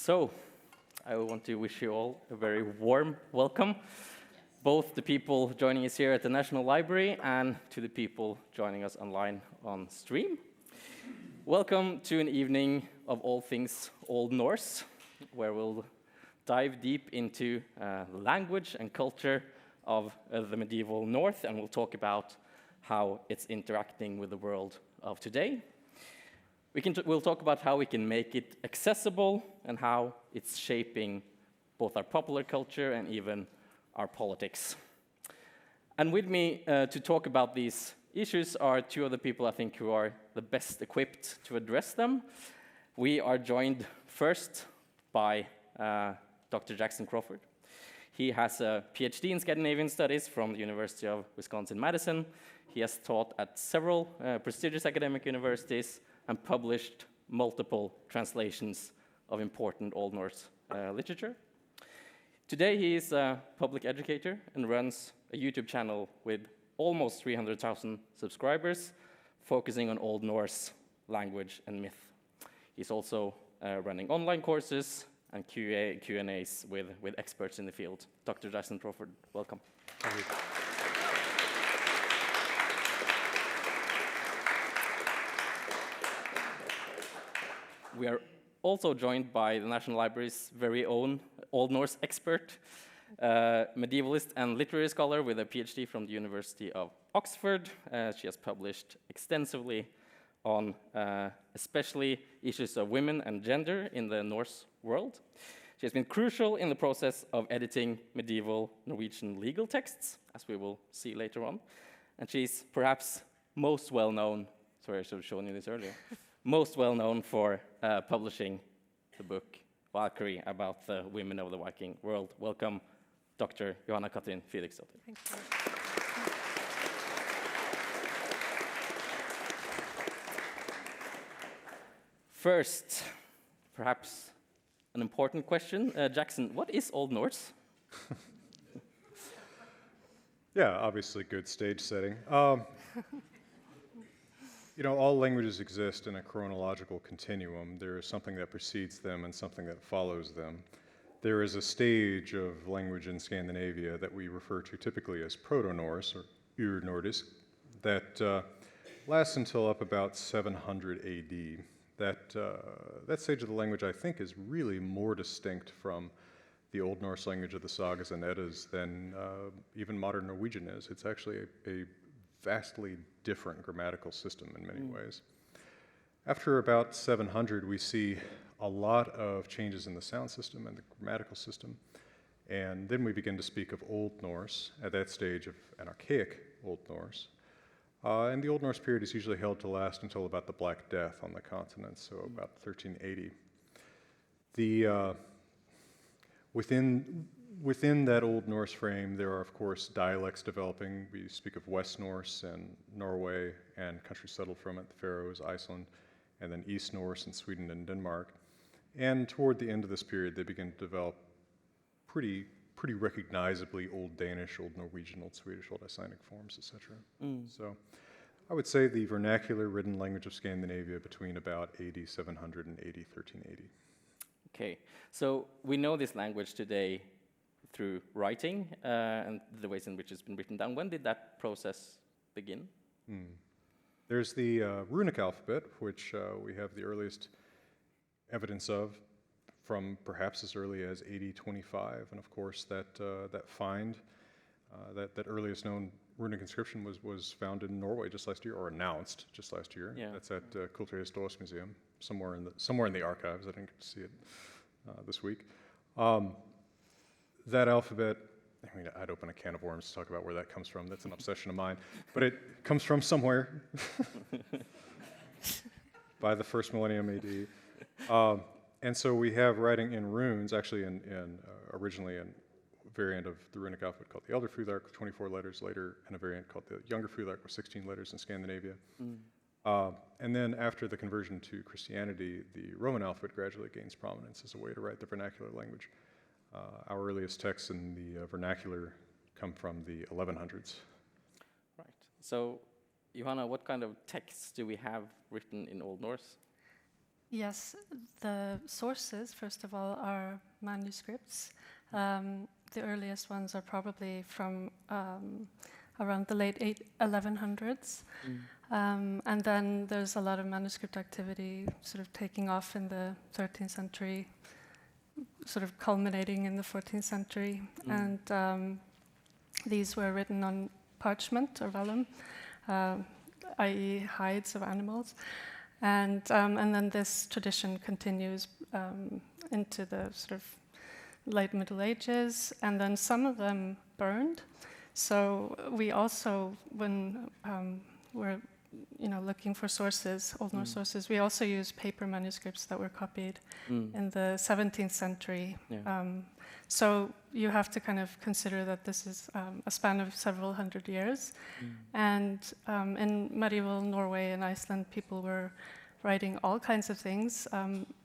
So, I want to wish you all a very warm welcome, both the people joining us here at the National Library and to the people joining us online on stream. Welcome to an evening of all things Old Norse, where we'll dive deep into language and culture of the medieval North, and we'll talk about how it's interacting with the world of today. We'll talk about how we can make it accessible and how it's shaping both our popular culture and even our politics. And with me to talk about these issues are two of the people I think who are the best equipped to address them. We are joined first by Dr. Jackson Crawford. He has a PhD in Scandinavian Studies from the University of Wisconsin-Madison. He has taught at several prestigious academic universities and published multiple translations of important Old Norse literature. Today he is a public educator and runs a YouTube channel with almost 300,000 subscribers, focusing on Old Norse language and myth. He's also running online courses and Q&As with experts in the field. Dr. Jackson Crawford, welcome. Thank you. We are also joined by the National Library's very own Old Norse expert, medievalist and literary scholar with a PhD from the University of Oxford. She has published extensively on especially issues of women and gender in the Norse world. She has been crucial in the process of editing medieval Norwegian legal texts, as we will see later on. And she's perhaps most well known, sorry, I should have shown you this earlier, most well known for publishing the book Valkyrie about the women of the Viking world. Welcome, Dr. Jóhanna Katrín Friðriksdóttir. Thank you. First, perhaps an important question. Jackson, what is Old Norse? Yeah, obviously good stage setting. You know, all languages exist in a chronological continuum. There is something that precedes them and something that follows them. There is a stage of language in Scandinavia that we refer to typically as Proto-Norse, or Ur-Nordisk, that lasts until up about 700 AD. That stage of the language, I think, is really more distinct from the Old Norse language of the sagas and Eddas than even modern Norwegian is. It's actually a vastly different grammatical system in many ways. After about 700, we see a lot of changes in the sound system and the grammatical system, and then we begin to speak of Old Norse, at that stage of an archaic Old Norse. And the Old Norse period is usually held to last until about the Black Death on the continent, so about 1380. Within that Old Norse frame, there are, of course, dialects developing. We speak of West Norse and Norway and countries settled from it, the Faroes, Iceland, and then East Norse in Sweden and Denmark. And toward the end of this period, they begin to develop pretty recognizably Old Danish, Old Norwegian, Old Swedish, Old Icelandic forms, etc. So I would say the vernacular written language of Scandinavia between about AD 700 and AD 1380. Okay, so we know this language today through writing and the ways in which it's been written down. When did that process begin? There's the runic alphabet, which we have the earliest evidence of from perhaps as early as AD 25, and of course that find, that earliest known runic inscription was found in Norway just last year, or announced just last year. Yeah. That's at Kulturhistorisk Museum, somewhere in the archives. I didn't get to see it this week. That alphabet, I mean, I'd open a can of worms to talk about where that comes from. That's an obsession of mine. But it comes from somewhere by the first millennium AD. And so we have writing in runes, actually originally in a variant of the runic alphabet called the Elder Futhark with 24 letters, later in a variant called the Younger Futhark with 16 letters in Scandinavia. And then after the conversion to Christianity, the Roman alphabet gradually gains prominence as a way to write the vernacular language. Our earliest texts in the vernacular come from the 1100s. Right. So, Jóhanna, what kind of texts do we have written in Old Norse? Yes, the sources, first of all, are manuscripts. The earliest ones are probably from around the late 1100s. And then there's a lot of manuscript activity sort of taking off in the 13th century, sort of culminating in the 14th century. And these were written on parchment or vellum, i.e. hides of animals. And then this tradition continues into the sort of late Middle Ages, and then some of them burned. So we also, when we're looking for sources, Old Norse sources, we also use paper manuscripts that were copied in the 17th century. Yeah. So you have to kind of consider that this is a span of several hundred years. And in medieval Norway and Iceland, people were writing all kinds of things.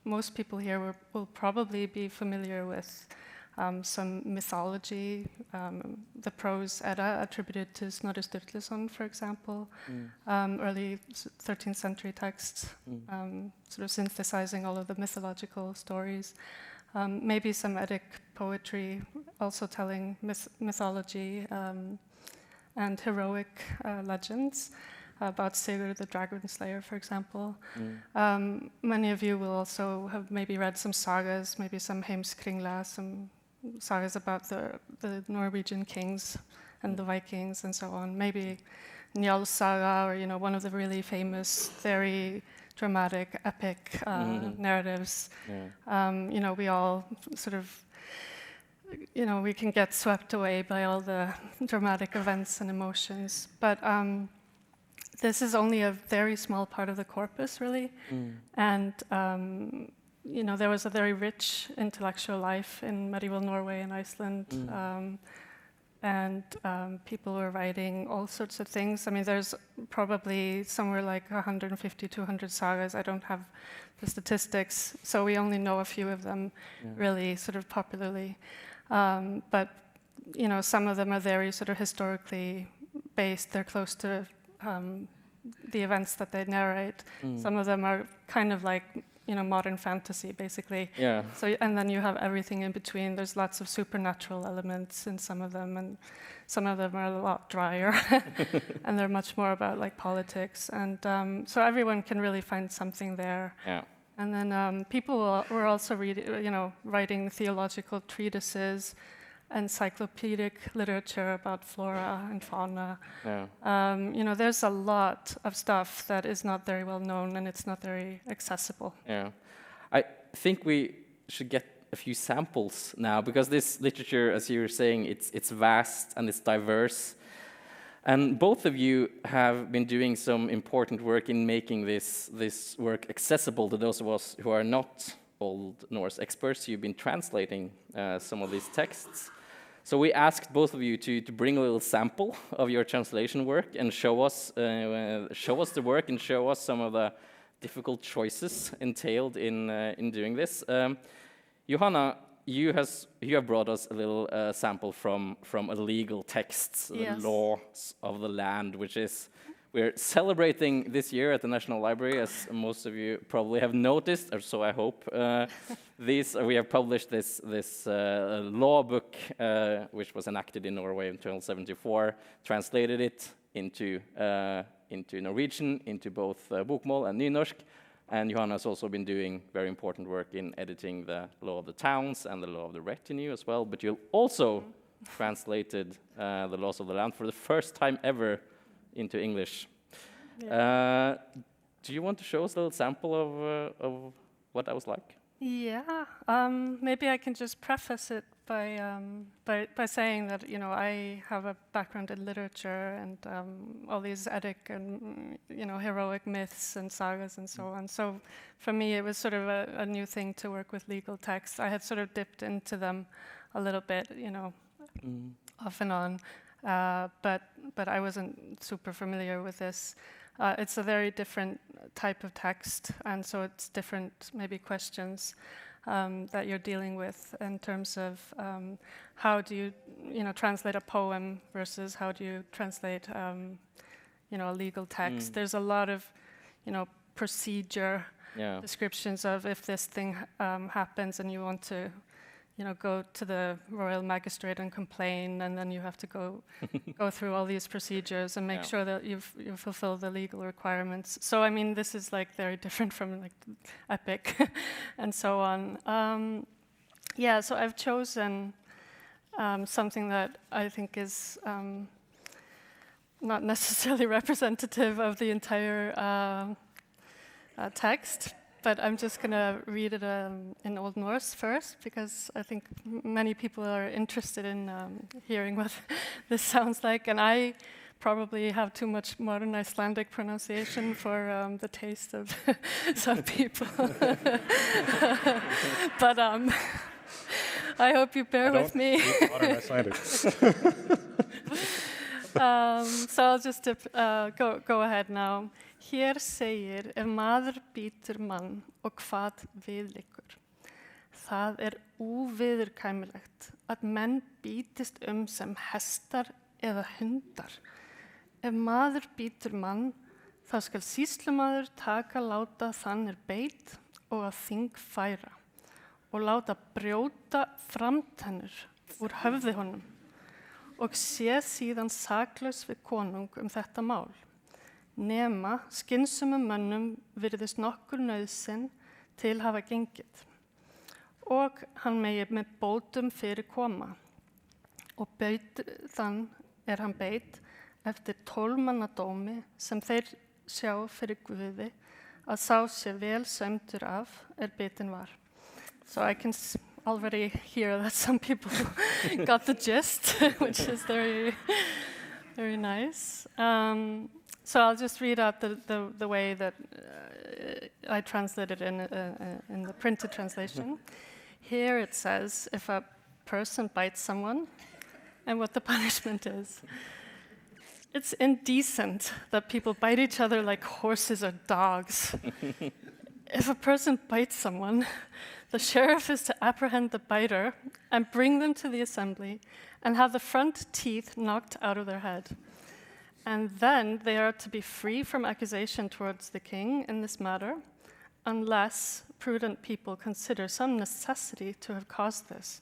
Most people here will probably be familiar with some mythology, the prose Edda attributed to Snorri Sturluson, for example, early 13th century texts, sort of synthesizing all of the mythological stories. Maybe some Eddic poetry, also telling mythology and heroic legends about Sigurd the Dragon Slayer, for example. Many of you will also have maybe read some sagas, maybe some Heimskringla, some sagas about the Norwegian kings and the Vikings and so on. Maybe Njál's saga, or one of the really famous, very dramatic, epic narratives. Yeah. We all sort of, we can get swept away by all the dramatic events and emotions. But this is only a very small part of the corpus, really. And there was a very rich intellectual life in medieval Norway and Iceland. And people were writing all sorts of things. I mean, there's probably somewhere like 150, 200 sagas. I don't have the statistics, so we only know a few of them really sort of popularly. But, some of them are very sort of historically based. They're close to the events that they narrate. Some of them are kind of like modern fantasy, basically. Yeah. So, and then you have everything in between. There's lots of supernatural elements in some of them, and some of them are a lot drier, and they're much more about like politics. And so everyone can really find something there. Yeah. And then people were also writing theological treatises, encyclopedic literature about flora and fauna. Yeah. There's a lot of stuff that is not very well known, and it's not very accessible. Yeah. I think we should get a few samples now, because this literature, as you were saying, it's vast and it's diverse. And both of you have been doing some important work in making this work accessible to those of us who are not Old Norse experts. You've been translating some of these texts. So we asked both of you to bring a little sample of your translation work and show us the work and show us some of the difficult choices entailed in doing this. Jóhanna, you have brought us a little sample from a legal text, yes. The Laws of the Land, which is we're celebrating this year at the National Library, as most of you probably have noticed, or so I hope. We have published this law book, which was enacted in Norway in 1274, translated it into Norwegian, into both bokmål and nynorsk. And Jóhanna has also been doing very important work in editing the Law of the Towns and the Law of the Retinue as well. But you also translated the Laws of the Land for the first time ever into English. Yeah. Do you want to show us a little sample of what that was like? Yeah, maybe I can just preface it by saying that I have a background in literature and all these Eddic and heroic myths and sagas and so on. So for me, it was sort of a new thing to work with legal texts. I had sort of dipped into them a little bit, off and on. But I wasn't super familiar with this. It's a very different type of text, and so it's different maybe questions that you're dealing with in terms of how do you translate a poem versus how do you translate a legal text. There's a lot of procedure descriptions of if this thing happens and you want to, go to the royal magistrate and complain, and then you have to go through all these procedures and make sure that you fulfill the legal requirements. So I mean, this is like very different from like epic and so on. So I've chosen something that I think is not necessarily representative of the entire text, but I'm just going to read it in Old Norse first, because I think many people are interested in hearing what this sounds like, and I probably have too much modern Icelandic pronunciation for the taste of some people. But I hope you bear with me. Modern Icelandic. So I'll just go ahead now. Hér segir, maður bítur mann og hvað viðliggur. Það óviðurkvæmilegt að menn bítist sem hestar eða hundar. Maður bítur mann, þá skal sýslumaður taka láta þann beit og að þing færa og láta brjóta framtennur úr höfði honum og sé síðan saklaus við konung þetta mál. Nema skynsumum mönnum virðist nokkur nauðsyn til hafa gengið og hann megi með bótum fyrir koma og þann hann beit eftir 12 manna dómi sem þeir sjá fyrir Guði að sá sé vel sömdur af bitinn var. So I can already hear that some people got the gist, which is very, very nice. So I'll just read out the way that I translated in the printed translation. Here it says, if a person bites someone, and what the punishment is. It's indecent that people bite each other like horses or dogs. If a person bites someone, the sheriff is to apprehend the biter and bring them to the assembly and have the front teeth knocked out of their head. And then they are to be free from accusation towards the king in this matter, unless prudent people consider some necessity to have caused this.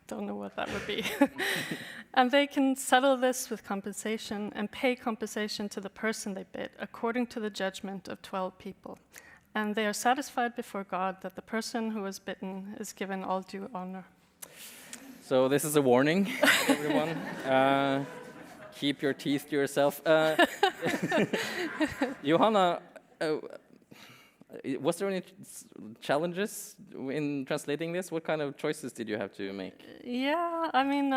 Don't know what that would be. And they can settle this with compensation and pay compensation to the person they bit, according to the judgment of 12 people. And they are satisfied before God that the person who was bitten is given all due honor. So this is a warning, everyone. Keep your teeth to yourself. Jóhanna, was there any challenges in translating this? What kind of choices did you have to make? Yeah, I mean,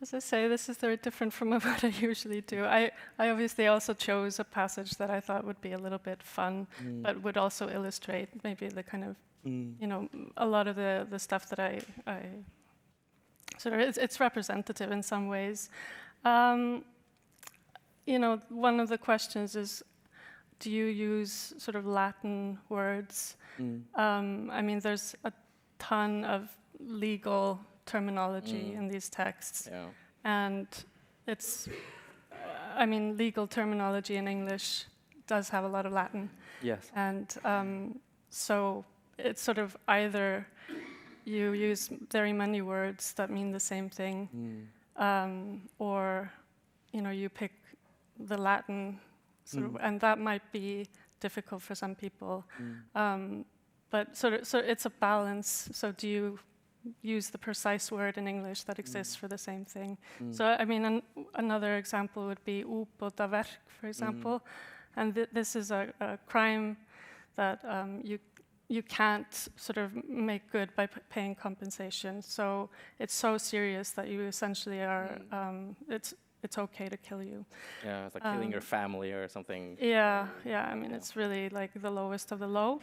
as I say, this is very different from what I usually do. I obviously also chose a passage that I thought would be a little bit fun, but would also illustrate maybe the kind of, a lot of the stuff that I sort of, it's representative in some ways. One of the questions is, do you use sort of Latin words? I mean, there's a ton of legal terminology in these texts. Yeah. And it's, legal terminology in English does have a lot of Latin. Yes. And so it's sort of either you use very many words that mean the same thing, or, you pick the Latin sort of, and that might be difficult for some people. But so it's a balance. So do you use the precise word in English that exists for the same thing? So I mean, another example would be útbótaverk, for example, and this is a crime that you can't sort of make good by paying compensation. So it's so serious that you essentially are it's okay to kill you. Yeah, it's like killing your family or something. Yeah. I mean, it's really like the lowest of the low.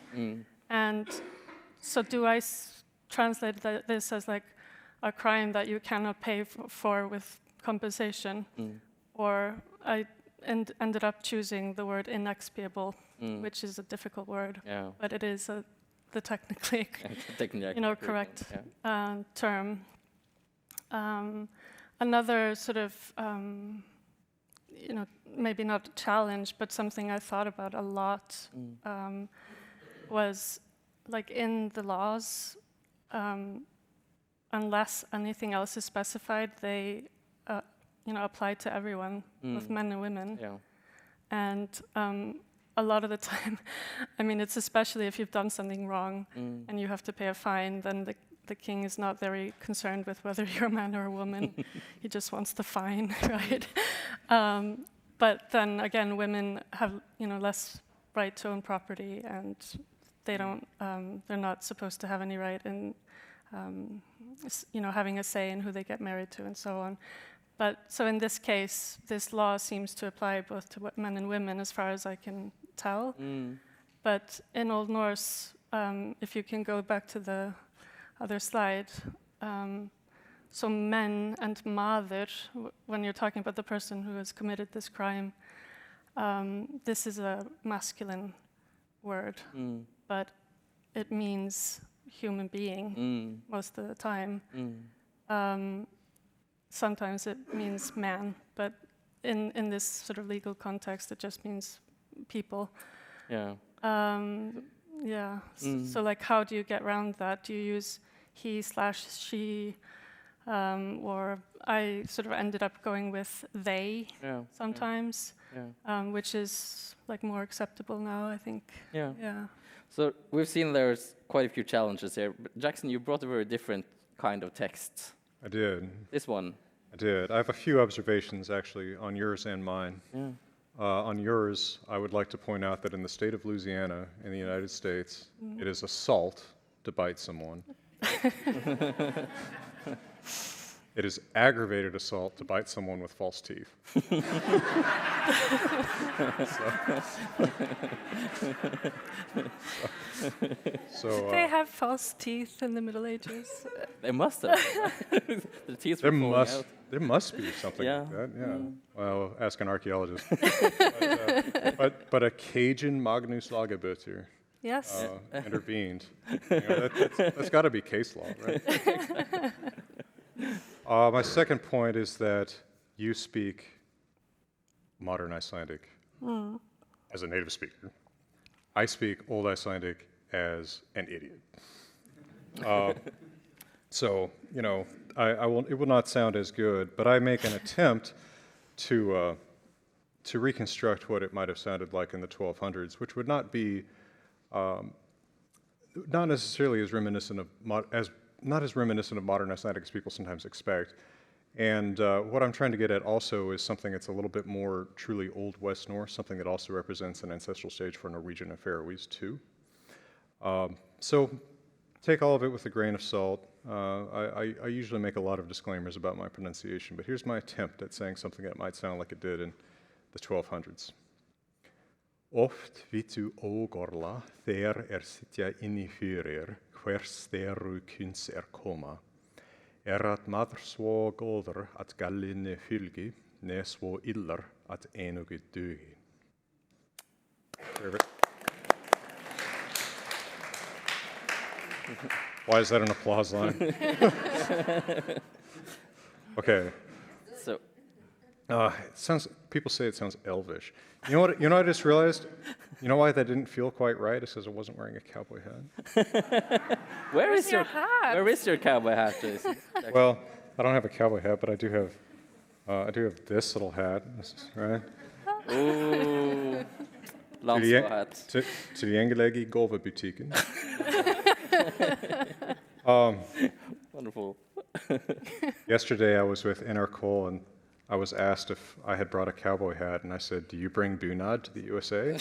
And so do I translate this as like a crime that you cannot pay for with compensation? Or I ended up choosing the word inexpiable, which is a difficult word, but it is the technically correct term. Another sort of, maybe not a challenge, but something I thought about a lot was like in the laws, unless anything else is specified, they apply to everyone, both men and women. Yeah. And a lot of the time, I mean, it's especially if you've done something wrong and you have to pay a fine, then the king is not very concerned with whether you're a man or a woman. He just wants the fine, right? But then again, women have less right to own property, and they don't. They're not supposed to have any right in having a say in who they get married to and so on. But so in this case, this law seems to apply both to men and women, as far as I can tell. But in Old Norse, if you can go back to the other slide, so men and maður, when you're talking about the person who has committed this crime, this is a masculine word, but it means human being most of the time. Sometimes it means man, but in this sort of legal context, it just means people. Yeah. Yeah. So like, how do you get around that? Do you use he/she, or I sort of ended up going with they sometimes, which is like more acceptable now, I think. Yeah. Yeah. So we've seen there's quite a few challenges here. But Jackson, you brought a very different kind of text. I did. This one. I did. I have a few observations, actually, on yours and mine. Yeah. On yours, I would like to point out that in the state of Louisiana, in the United States, it is assault to bite someone. It is aggravated assault to bite someone with false teeth. Did they have false teeth in the Middle Ages? They must have. The teeth were falling out. There must be something like that, yeah. Well, ask an archaeologist. but a Cajun Magnus Lagerbötter Yes. intervened. That's got to be case law, right? My second point is that you speak modern Icelandic as a native speaker. I speak Old Icelandic as an idiot. So, it will not sound as good, but I make an attempt to reconstruct what it might have sounded like in the 1200s, which would not be not necessarily as reminiscent of modern Icelandic as people sometimes expect. And what I'm trying to get at also is something that's a little bit more truly Old West Norse, something that also represents an ancestral stage for Norwegian and Faroese too. So take all of it with a grain of salt. I usually make a lot of disclaimers about my pronunciation, but here's my attempt at saying something that might sound like it did in the 1200s. Oft vitu ógorla þegar sitja inni fyrir hvers þeirru kyns koma. At maður svo góður at gallinni fylgi, ne svo illar at enugu dugi. Why is that an applause line? Okay. So, people say it sounds elvish. You know what I just realized? You know why that didn't feel quite right? It's because I wasn't wearing a cowboy hat. Where is your hat? Where is your cowboy hat, Jason? Well, I don't have a cowboy hat, but I do have this little hat, right? Ooh, Landså hat. Tilgjengelig gåvebutiken. Wonderful. Yesterday I was with NRK and I was asked if I had brought a cowboy hat, and I said, "Do you bring bunad to the USA?"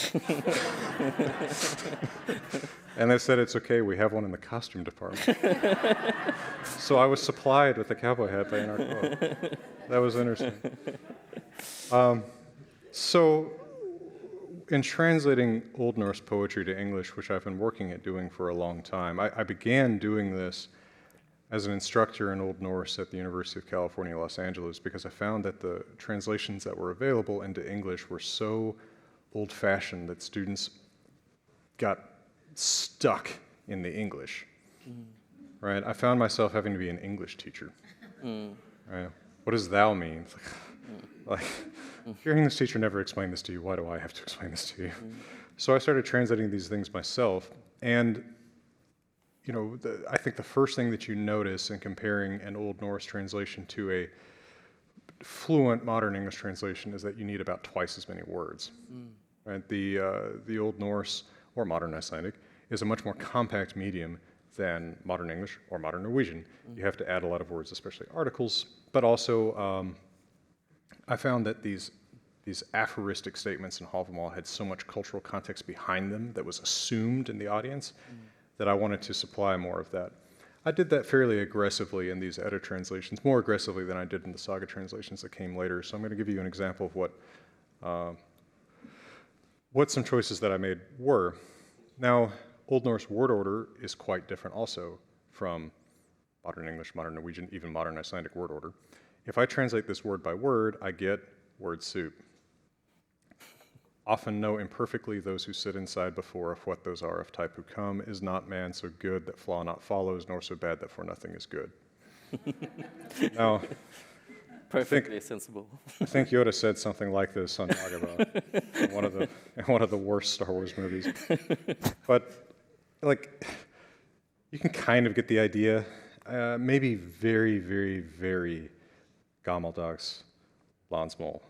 And they said, "It's okay, we have one in the costume department." So I was supplied with a cowboy hat by NRK. That was interesting. So in translating Old Norse poetry to English, which I've been working at doing for a long time, I began doing this as an instructor in Old Norse at the University of California, Los Angeles, because I found that the translations that were available into English were so old-fashioned that students got stuck in the English, right? I found myself having to be an English teacher, right? What does thou mean? Like, hearing this teacher never explain this to you, why do I have to explain this to you? So I started translating these things myself, and you know, I think the first thing that you notice in comparing an Old Norse translation to a fluent modern English translation is that you need about twice as many words. Right? The Old Norse or modern Icelandic is a much more compact medium than modern English or modern Norwegian. You have to add a lot of words, especially articles, but also I found that these aphoristic statements in Hávamál had so much cultural context behind them that was assumed in the audience that I wanted to supply more of that. I did that fairly aggressively in these Edda translations, more aggressively than I did in the Saga translations that came later. So I'm going to give you an example of what some choices that I made were. Now, Old Norse word order is quite different also from modern English, modern Norwegian, even modern Icelandic word order. If I translate this word by word, I get word soup. Often know imperfectly those who sit inside before, if what those are, if type who come, is not man so good that flaw not follows, nor so bad that for nothing is good. Now, Perfectly sensible. I think Yoda said something like this on Dagobah, in one of the worst Star Wars movies. But, like, you can kind of get the idea. Maybe very, very, very gammeldags landsmål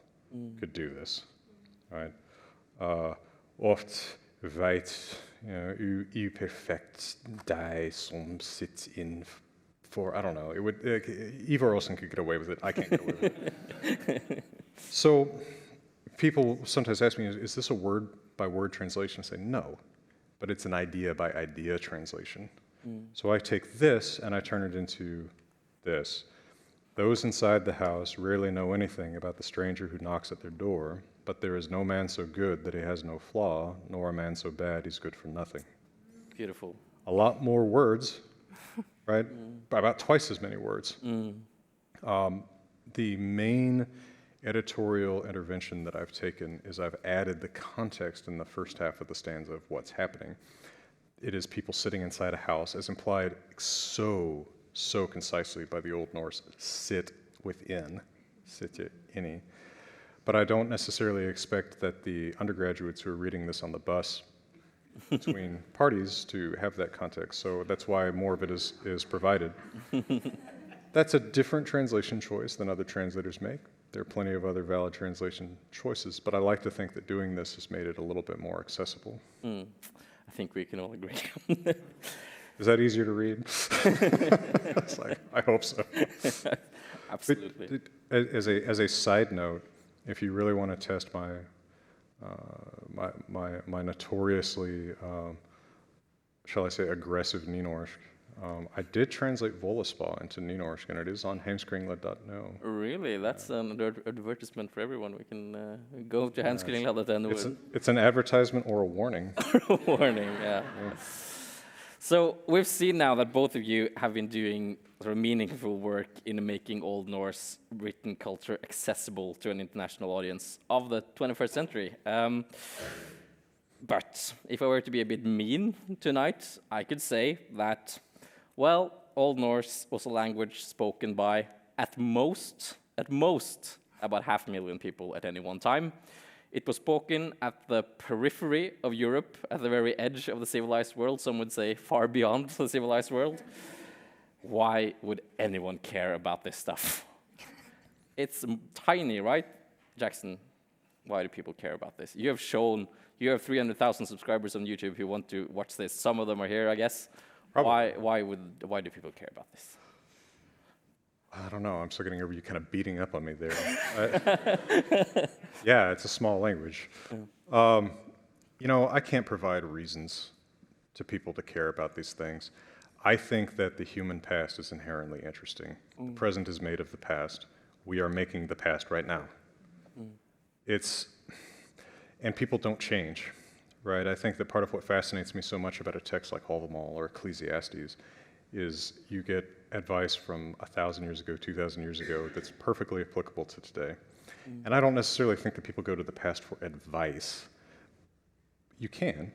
could do this, right? Oft veit uperfekt deg som sitt in for, I don't know, it would, Ivar Olsen could get away with it, I can't get away with it. So people sometimes ask me, is this a word-by-word translation? I say, no, but it's an idea-by-idea translation. So I take this and I turn it into this. Those inside the house rarely know anything about the stranger who knocks at their door, but there is no man so good that he has no flaw, nor a man so bad he's good for nothing. Beautiful. A lot more words, right? About twice as many words. The main editorial intervention that I've taken is I've added the context in the first half of the stanza of what's happening. It is people sitting inside a house, as implied so concisely by the Old Norse, sit within, sitje inni. But I don't necessarily expect that the undergraduates who are reading this on the bus between parties to have that context, so that's why more of it is provided. That's a different translation choice than other translators make. There are plenty of other valid translation choices, but I like to think that doing this has made it a little bit more accessible. I think we can all agree. Is that easier to read? It's like, I hope so. Absolutely. As a side note, if you really want to test my notoriously, shall I say, aggressive Nynorsk, I did translate Völuspá into Nynorsk, and it is on Heimskringla.no. Really? That's an advertisement for everyone. We can go to Heimskringla.no. It's an advertisement or a warning. A warning, yeah. So we've seen now that both of you have been doing sort of meaningful work in making Old Norse written culture accessible to an international audience of the 21st century. But if I were to be a bit mean tonight, I could say that, well, Old Norse was a language spoken by at most, about 500,000 people at any one time. It was spoken at the periphery of Europe, at the very edge of the civilized world, some would say far beyond the civilized world. Why would anyone care about this stuff? It's tiny, right? Jackson, why do people care about this? You have 300,000 subscribers on YouTube who want to watch this. Some of them are here, I guess. Why do people care about this? I don't know. I'm still getting over you kind of beating up on me there. Yeah, it's a small language. You know, I can't provide reasons to people to care about these things. I think that the human past is inherently interesting. The present is made of the past. We are making the past right now. And people don't change, right? I think that part of what fascinates me so much about a text like Hávamál or Ecclesiastes is you get advice from 1,000 years ago, 2,000 years ago that's perfectly applicable to today. And I don't necessarily think that people go to the past for advice. You can,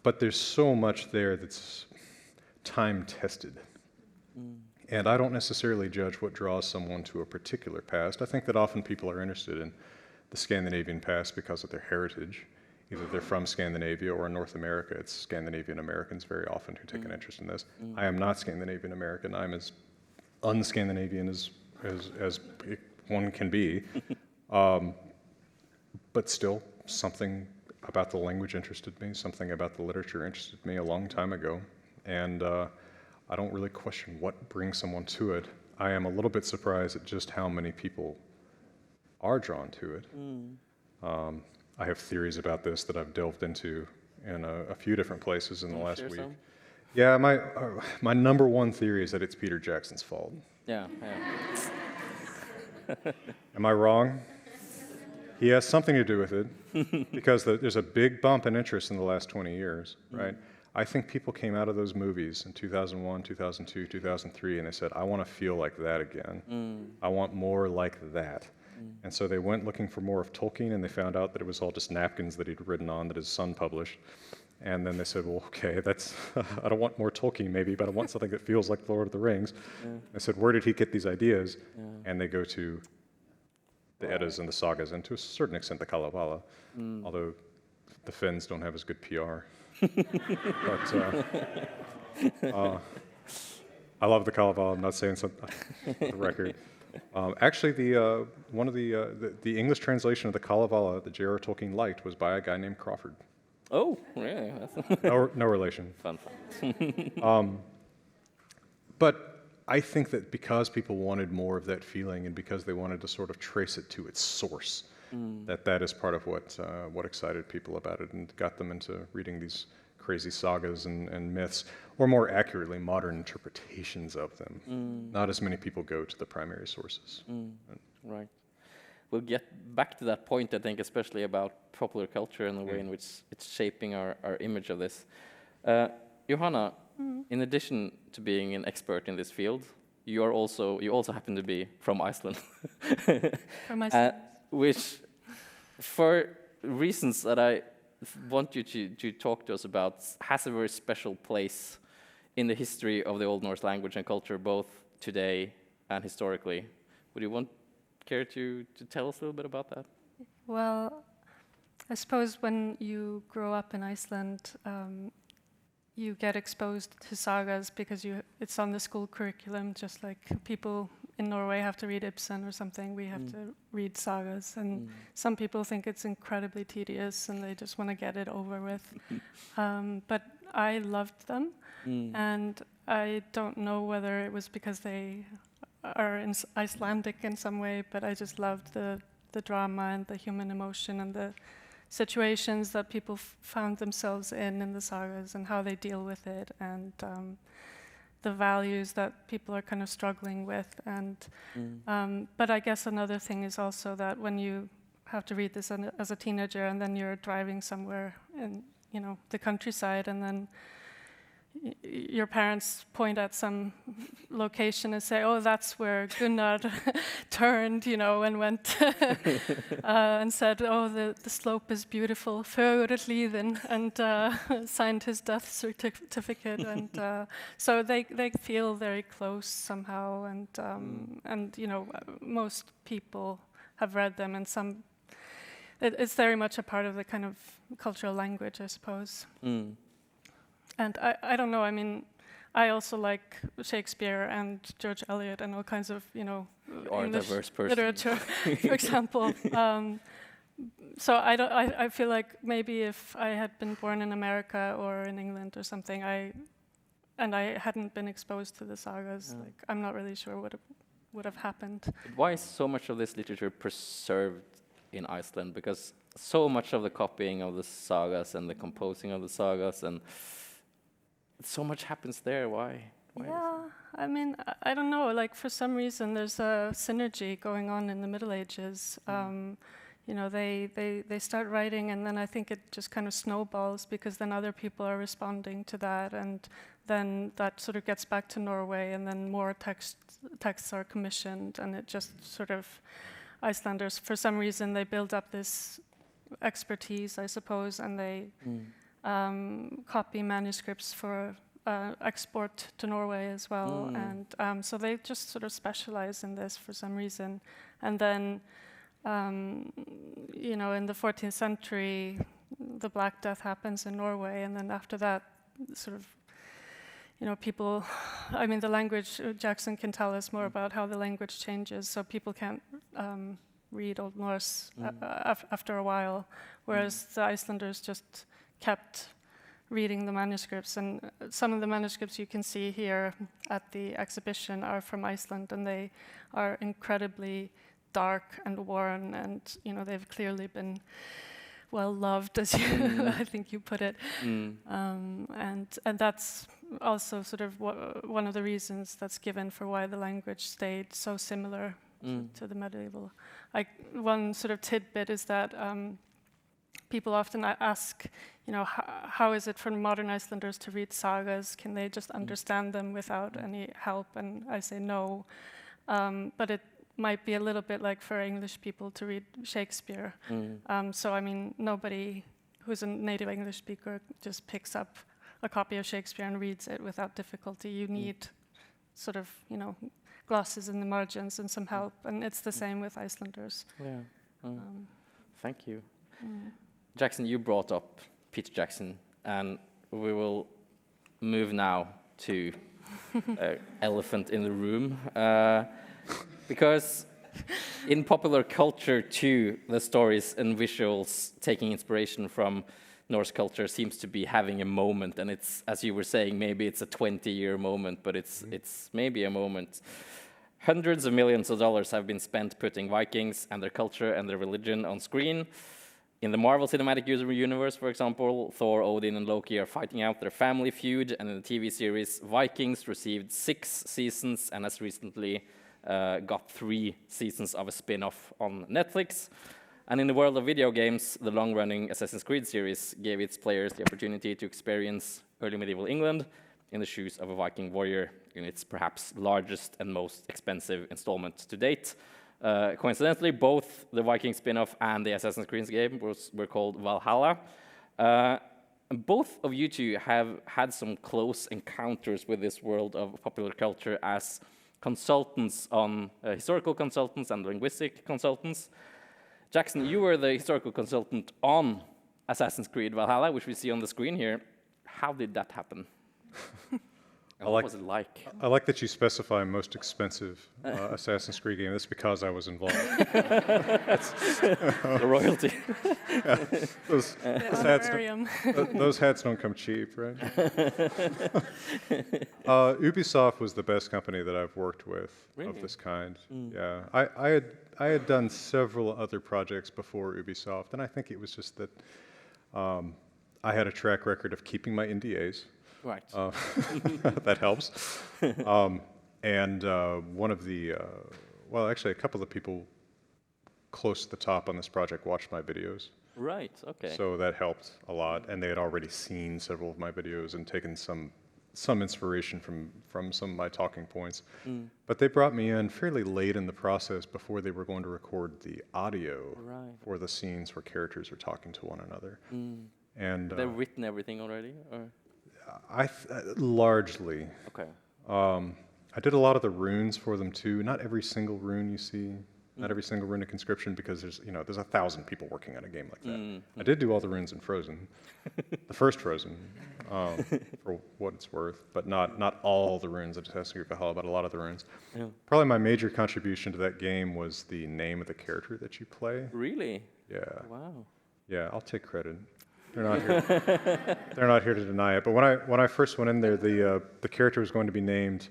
but there's so much there that's time-tested. And I don't necessarily judge what draws someone to a particular past. I think that often people are interested in the Scandinavian past because of their heritage. Either they're from Scandinavia or in North America, it's Scandinavian Americans very often who take an interest in this. I am not Scandinavian American. I'm as un-Scandinavian as one can be. But still, something about the language interested me, something about the literature interested me a long time ago. And I don't really question what brings someone to it. I am a little bit surprised at just how many people are drawn to it. I have theories about this that I've delved into in a few different places in the last week. Some? Yeah, my number one theory is that it's Peter Jackson's fault. Yeah. Am I wrong? He has something to do with it, because there's a big bump in interest in the last 20 years, right? I think people came out of those movies in 2001, 2002, 2003, and they said, I want to feel like that again. I want more like that. And so they went looking for more of Tolkien, and they found out that it was all just napkins that he'd written on that his son published. And then they said, well, okay, I don't want more Tolkien maybe, but I want something that feels like The Lord of the Rings. I said, where did he get these ideas? And they go to the Eddas and the sagas, and to a certain extent the Kalevala, although the Finns don't have as good PR. But I love the Kalevala. I'm not saying something for the record. Actually, one of the English translation of the Kalevala that J.R.R. Tolkien liked was by a guy named Crawford. Oh, really? No relation. Fun. But I think that because people wanted more of that feeling, and because they wanted to sort of trace it to its source, that is part of what excited people about it and got them into reading these crazy sagas and myths, or more accurately, modern interpretations of them. Not as many people go to the primary sources. Right. We'll get back to that point, I think, especially about popular culture and the way in which it's shaping our image of this. Jóhanna, in addition to being an expert in this field, you also happen to be from Iceland. From Iceland. Which, for reasons that I want you to talk to us about, has a very special place in the history of the Old Norse language and culture, both today and historically. Would you care to tell us a little bit about that? Well, I suppose when you grow up in Iceland, you get exposed to sagas because it's on the school curriculum, just like people in Norway have to read Ibsen or something. We have to read sagas, and some people think it's incredibly tedious and they just want to get it over with. But I loved them, and I don't know whether it was because they are Icelandic in some way, but I just loved the drama and the human emotion and the situations that people found themselves in the sagas, and how they deal with it, and the values that people are kind of struggling with. And but I guess another thing is also that when you have to read this as a teenager, and then you're driving somewhere in the countryside, and then your parents point at some location and say, "Oh, that's where Gunnar turned, and went and said, oh, the slope is beautiful, Fögurhlíðin," and signed his death certificate. And so they feel very close somehow, and most people have read them, and it's very much a part of the kind of cultural language, I suppose. And I don't know, I mean, I also like Shakespeare and George Eliot and all kinds of, English literature, for example. So I feel like maybe if I had been born in America or in England or something, and I hadn't been exposed to the sagas, like, I'm not really sure what would have happened. Why is so much of this literature preserved in Iceland? Because so much of the copying of the sagas and the composing of the sagas and so much happens there. Why yeah, I mean, I don't know. Like, for some reason, there's a synergy going on in the Middle Ages. They start writing, and then I think it just kind of snowballs, because then other people are responding to that, and then that sort of gets back to Norway, and then more texts are commissioned, and it just sort of, Icelanders, for some reason, they build up this expertise, I suppose, and they copy manuscripts for export to Norway as well. And so they just sort of specialize in this for some reason. And then you know, in the 14th century, the Black Death happens in Norway, and then after that, sort of, you know, people, I mean, the language, Jackson can tell us more about how the language changes, so people can't read Old Norse after a while, whereas the Icelanders just kept reading the manuscripts, and some of the manuscripts you can see here at the exhibition are from Iceland, and they are incredibly dark and worn, and you know, they've clearly been well loved, as you I think you put it, and that's also sort of one of the reasons that's given for why the language stayed so similar to the medieval. Like one sort of tidbit is that people often ask, you know, how is it for modern Icelanders to read sagas? Can they just understand them without any help? And I say no, but it might be a little bit like for English people to read Shakespeare. So I mean, nobody who's a native English speaker just picks up a copy of Shakespeare and reads it without difficulty. You need sort of, you know, glosses in the margins and some help, and it's the same with Icelanders. Yeah. Thank you. Jackson, you brought up Peter Jackson, and we will move now to elephant in the room, because in popular culture too, the stories and visuals taking inspiration from Norse culture seems to be having a moment, and it's, as you were saying, maybe it's a 20-year moment, but it's maybe a moment. Hundreds of millions of dollars have been spent putting Vikings and their culture and their religion on screen. In the Marvel Cinematic Universe, for example, Thor, Odin, and Loki are fighting out their family feud, and in the TV series, Vikings received 6 seasons and has recently got 3 seasons of a spin-off on Netflix. And in the world of video games, the long-running Assassin's Creed series gave its players the opportunity to experience early medieval England in the shoes of a Viking warrior in its perhaps largest and most expensive installment to date. Coincidentally, both the Viking spin-off and the Assassin's Creed game were called Valhalla. Both of you two have had some close encounters with this world of popular culture as consultants on historical consultants and linguistic consultants. Jackson, you were the historical consultant on Assassin's Creed Valhalla, which we see on the screen here. How did that happen? What was it like? I like that you specify most expensive Assassin's Creed game. That's because I was involved. The royalty. Yeah. Those hats don't come cheap, right? Ubisoft was the best company that I've worked with of this kind. Yeah, I had done several other projects before Ubisoft, and I think it was just that I had a track record of keeping my NDAs. Right. That helps. And one of the, well, actually, a couple of people close to the top on this project watched my videos. Right, okay. So that helped a lot, and they had already seen several of my videos and taken some inspiration from some of my talking points. But they brought me in fairly late in the process before they were going to record the audio for the scenes where characters are talking to one another. And they've written everything already, or? Largely. Okay. I did a lot of the runes for them too. Not every single rune you see, not every single rune of conscription, because there's 1,000 people working on a game like that. I did do all the runes in Frozen, the first Frozen, for what it's worth, but not all the runes of Assassin's Creed Valhalla, but a lot of the runes. Yeah. Probably my major contribution to that game was the name of the character that you play. Really? Yeah. Wow. Yeah, I'll take credit. They're not here. They're not here to deny it. But when I first went in there, the character was going to be named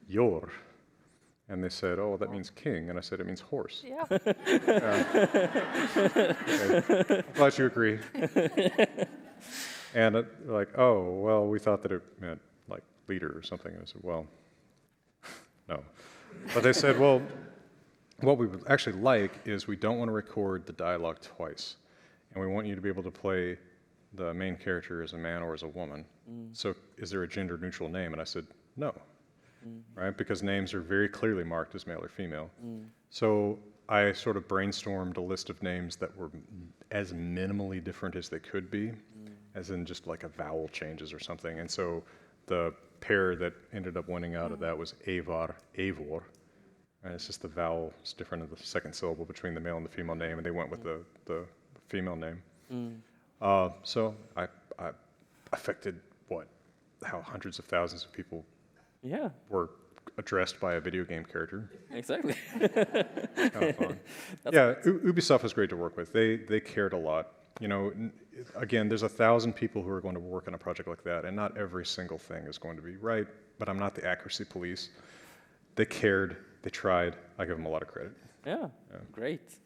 Yor, and they said, "Oh, that means king," and I said, "It means horse." Yeah. Okay. Glad you agree. And like, oh, well, we thought that it meant like leader or something. And I said, well, no. But they said, well, what we would actually like is we don't want to record the dialogue twice, and we want you to be able to play the main character as a man or as a woman. So is there a gender-neutral name? And I said, no, right? Because names are very clearly marked as male or female. So I sort of brainstormed a list of names that were as minimally different as they could be, as in just like a vowel changes or something. And so the pair that ended up winning out of that was Eivor, Right? It's just the vowel is different in the second syllable between the male and the female name, and they went with the female name. So I affected how hundreds of thousands of people were addressed by a video game character. Exactly. It's kind of fun. Yeah, Ubisoft was great to work with. They cared a lot. You know, again, there's 1,000 people who are going to work on a project like that, and not every single thing is going to be right, but I'm not the accuracy police. They cared, they tried, I give them a lot of credit. Yeah. Great.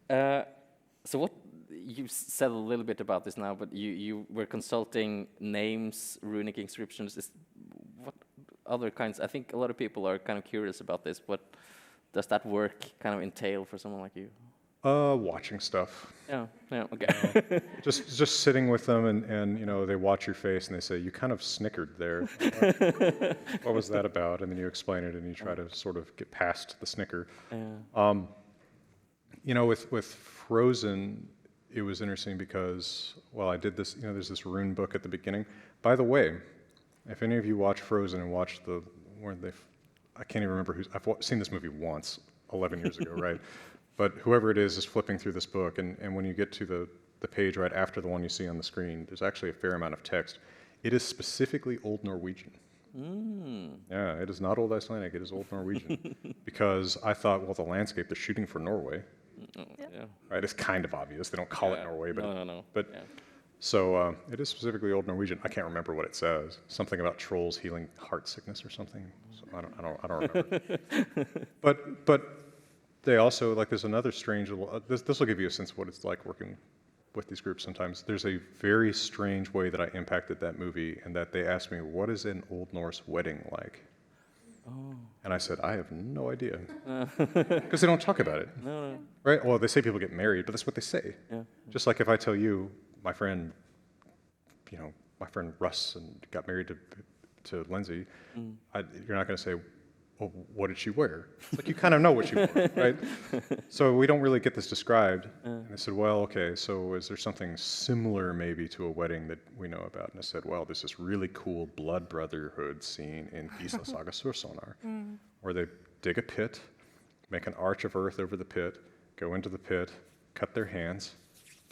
So what, you said a little bit about this now, but you were consulting names, runic inscriptions. What other kinds? I think a lot of people are kind of curious about this. What does that work kind of entail for someone like you? Watching stuff. Yeah, okay. Just sitting with them and you know, they watch your face and they say, you kind of snickered there. What was that about? And then you explain it and you try to sort of get past the snicker. You know, with Frozen, it was interesting because, well, I did this, you know, there's this rune book at the beginning. By the way, if any of you watch Frozen and watch I can't even remember I've seen this movie once, 11 years ago, right? But whoever it is flipping through this book, and when you get to the page right after the one you see on the screen, there's actually a fair amount of text. It is specifically Old Norwegian. Yeah, it is not Old Icelandic, it is Old Norwegian. Because I thought, well, the landscape, they're shooting for Norway. Right, it's kind of obvious. They don't call it Norway, but no. But so it is specifically Old Norwegian. I can't remember what it says. Something about trolls healing heart sickness or something. So I don't remember. But they also, like, there's another strange little. This will give you a sense of what it's like working with these groups. Sometimes there's a very strange way that I impacted that movie, and that they asked me, "What is an Old Norse wedding like?" And I said, I have no idea. Because they don't talk about it. No. Right? Well, they say people get married, but that's what they say. Yeah. Just like if I tell you, my friend Russ got married to Lindsay, you're not going to say, well, what did she wear? It's like you kind of know what she wore, right? So we don't really get this described. And I said, well, okay, so is there something similar maybe to a wedding that we know about? And I said, well, there's this really cool blood brotherhood scene in Isla Saga Sursonar, where they dig a pit, make an arch of earth over the pit, go into the pit, cut their hands,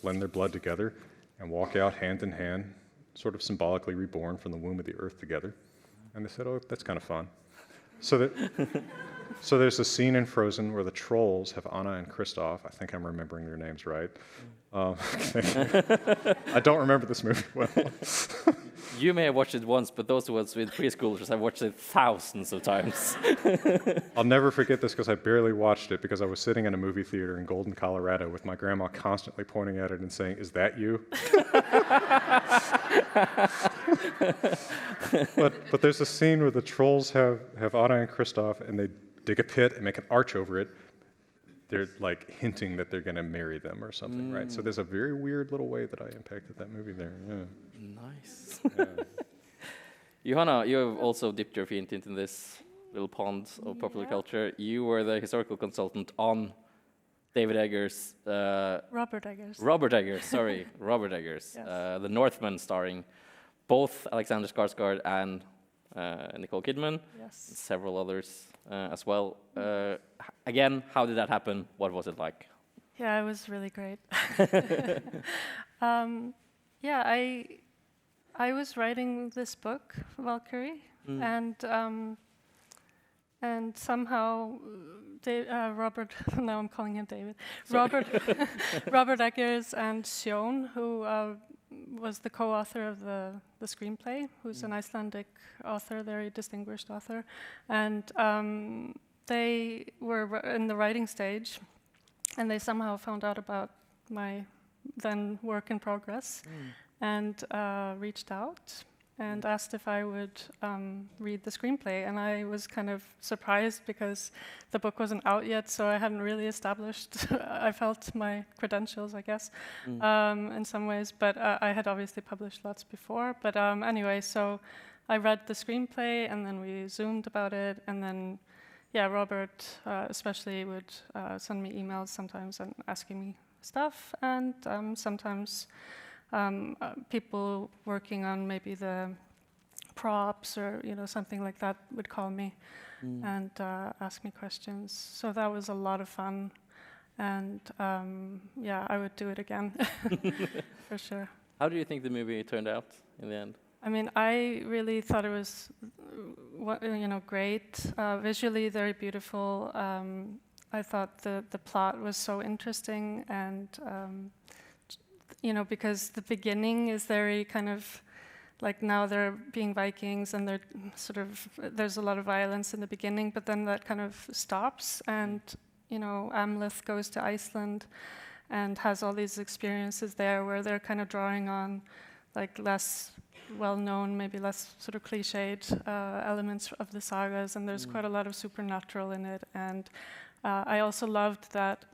blend their blood together, and walk out hand in hand, sort of symbolically reborn from the womb of the earth together. And they said, oh, that's kind of fun. So there's a scene in Frozen where the trolls have Anna and Kristoff. I think I'm remembering their names right. I don't remember this movie well. You may have watched it once, but those of us with preschoolers have watched it thousands of times. I'll never forget this because I barely watched it because I was sitting in a movie theater in Golden, Colorado with my grandma constantly pointing at it and saying, "Is that you?" But there's a scene where the trolls have Anna and Kristoff, and they dig a pit and make an arch over it. They're like hinting that they're going to marry them or something, right? So there's a very weird little way that I impacted that movie there. Yeah. Nice. Jóhanna, you have also dipped your feet into this little pond of popular culture. You were the historical consultant on David Eggers. Robert Eggers. Robert Eggers, yes. The Northman, starring both Alexander Skarsgård and Nicole Kidman. Yes. Several others as well. Again, how did that happen? What was it like? Yeah, it was really great. I was writing this book, Valkyrie, and somehow Robert, now I'm calling him David, Robert Eggers and Sjón, who was the co-author of the screenplay, who's an Icelandic author, very distinguished author, and they were in the writing stage, and they somehow found out about my then work in progress, and reached out and asked if I would read the screenplay. And I was kind of surprised because the book wasn't out yet, so I hadn't really established, I felt, my credentials, I guess, in some ways. But I had obviously published lots before. But anyway, so I read the screenplay, and then we Zoomed about it, and then, yeah, Robert especially would send me emails sometimes and asking me stuff, and sometimes people working on maybe the props or something like that would call me. and ask me questions. So that was a lot of fun. And yeah, I would do it again, for sure. How do you think the movie turned out in the end? I mean, I really thought it was, great. Visually, very beautiful. I thought the plot was so interesting, and because the beginning is very kind of like, now they're being Vikings, and they're there's a lot of violence in the beginning, but then that kind of stops, and Amleth goes to Iceland and has all these experiences there where they're kind of drawing on like less well-known, maybe less sort of cliched elements of the sagas, and there's quite a lot of supernatural in it. And I also loved that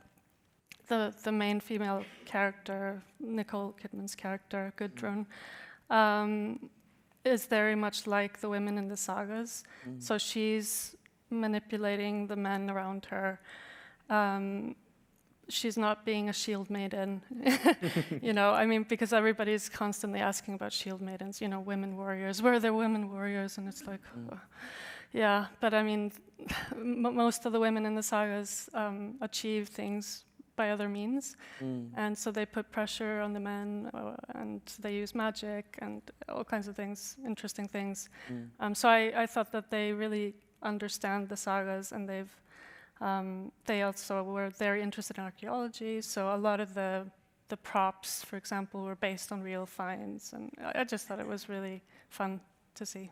the main female character, Nicole Kidman's character, Gudrun, is very much like the women in the sagas. So she's manipulating the men around her. She's not being a shield maiden, because everybody's constantly asking about shield maidens, women warriors. Where are the women warriors? And it's like, yeah, but I mean, most of the women in the sagas achieve things by other means, and so they put pressure on the men, and they use magic and all kinds of things, interesting things. So I thought that they really understand the sagas, and they also were very interested in archaeology, so a lot of the props, for example, were based on real finds, and I just thought it was really fun to see.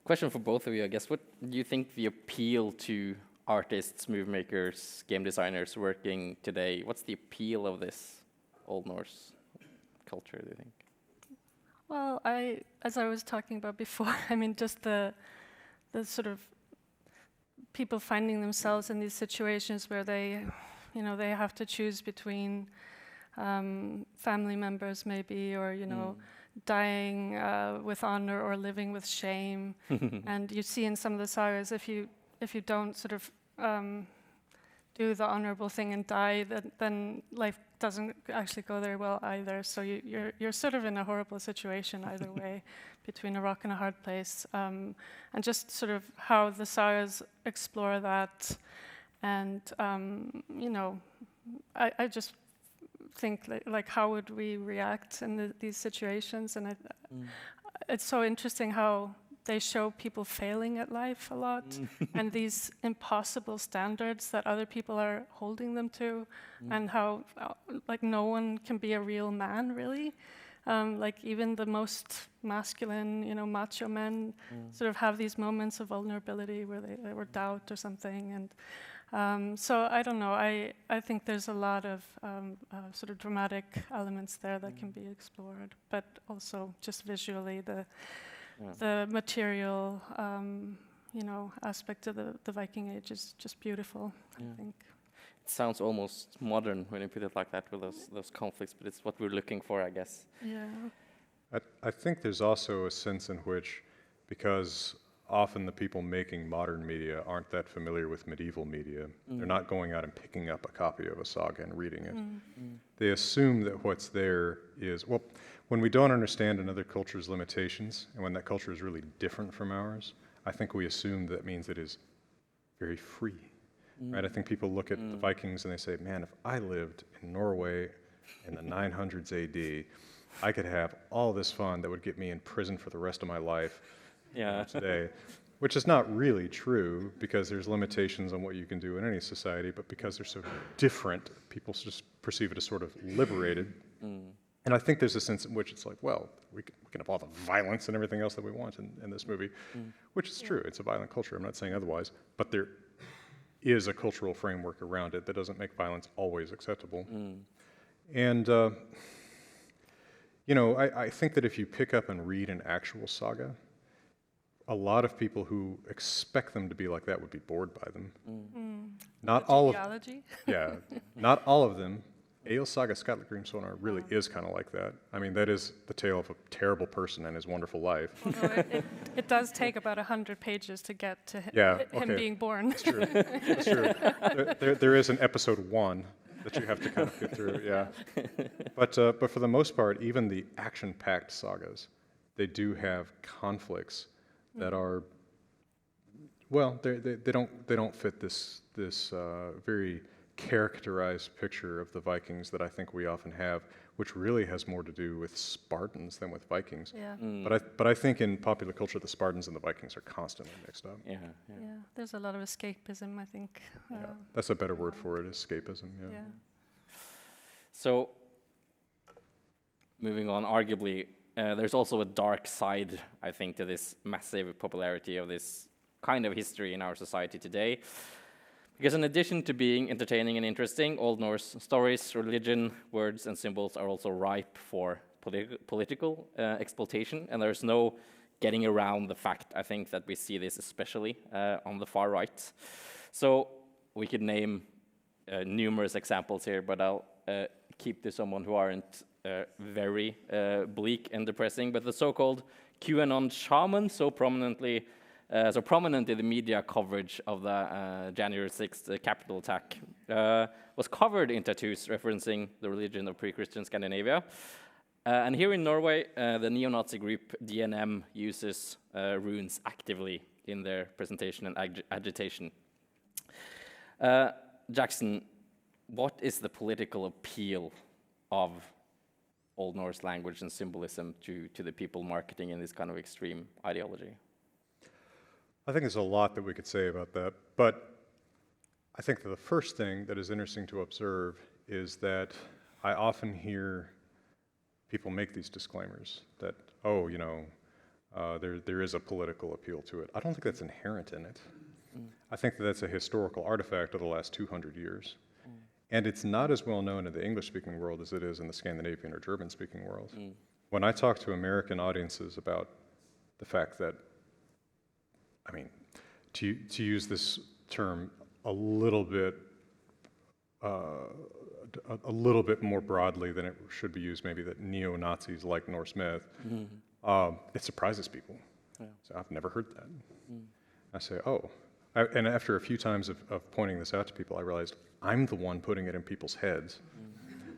Question for both of you, I guess. What do you think the appeal to artists, movie makers, game designers working today, what's the appeal of this Old Norse culture, do you think? Well, as I was talking about before, I mean, just the sort of people finding themselves in these situations where they have to choose between family members maybe, or, dying with honor or living with shame. And you see in some of the sagas, if you don't sort of do the honorable thing and die, then life doesn't actually go very well either. So you're sort of in a horrible situation either way, between a rock and a hard place. And just sort of how the sagas explore that, and I just think like how would we react in these situations, and it's so interesting how they show people failing at life a lot, and these impossible standards that other people are holding them to, and how like no one can be a real man really. Like even the most masculine, macho men sort of have these moments of vulnerability where they were doubt or something, and so I don't know. I think there's a lot of sort of dramatic elements there that can be explored, but also just visually the material, aspect of the Viking Age is just beautiful. I think. It sounds almost modern when you put it like that, with those conflicts, but it's what we're looking for, I guess. Yeah. I think there's also a sense in which, because often the people making modern media aren't that familiar with medieval media, they're not going out and picking up a copy of a saga and reading it. They assume that what's there is, well, when we don't understand another culture's limitations, and when that culture is really different from ours, I think we assume that means it is very free. Right? I think people look at the Vikings and they say, man, if I lived in Norway in the 900s AD, I could have all this fun that would get me in prison for the rest of my life today, which is not really true, because there's limitations on what you can do in any society, but because they're so different, people just perceive it as sort of liberated. And I think there's a sense in which it's like, well, we can have all the violence and everything else that we want in this movie, which is true. It's a violent culture. I'm not saying otherwise, but there is a cultural framework around it that doesn't make violence always acceptable. And, I think that if you pick up and read an actual saga, a lot of people who expect them to be like that would be bored by them. Not all of them. Yeah, not all of them. Egil Saga Skallagrímssonar really is kind of like that. I mean, that is the tale of a terrible person and his wonderful life. Although it does take about 100 pages to get to him being born. That's true. That's true. There is an episode 1 that you have to kind of get through, yeah. But for the most part, even the action-packed sagas, they do have conflicts that are well, they don't fit this very characterized picture of the Vikings that I think we often have, which really has more to do with Spartans than with Vikings. Yeah. But I think in popular culture, the Spartans and the Vikings are constantly mixed up. Yeah. There's a lot of escapism, I think. That's a better word for it, escapism. Yeah. So, moving on, arguably, there's also a dark side, I think, to this massive popularity of this kind of history in our society today. Because in addition to being entertaining and interesting, Old Norse stories, religion, words, and symbols are also ripe for political exploitation, and there's no getting around the fact, I think, that we see this especially on the far right. So we could name numerous examples here, but I'll keep to someone who aren't very bleak and depressing, but the so-called QAnon shaman, so prominent in the media coverage of the January 6th Capitol attack, was covered in tattoos referencing the religion of pre-Christian Scandinavia. And here in Norway, the neo-Nazi group DNM uses runes actively in their presentation and agitation. Jackson, what is the political appeal of Old Norse language and symbolism to the people marketing in this kind of extreme ideology? I think there's a lot that we could say about that, but I think that the first thing that is interesting to observe is that I often hear people make these disclaimers that, oh, there is a political appeal to it. I don't think that's inherent in it. I think that that's a historical artifact of the last 200 years. And it's not as well known in the English-speaking world as it is in the Scandinavian or German-speaking world. When I talk to American audiences about the fact that, I mean, to use this term a little bit more broadly than it should be used, maybe that neo-Nazis like Norse myth, it surprises people. So I've never heard that. I say, oh. And after a few times of pointing this out to people, I realized I'm the one putting it in people's heads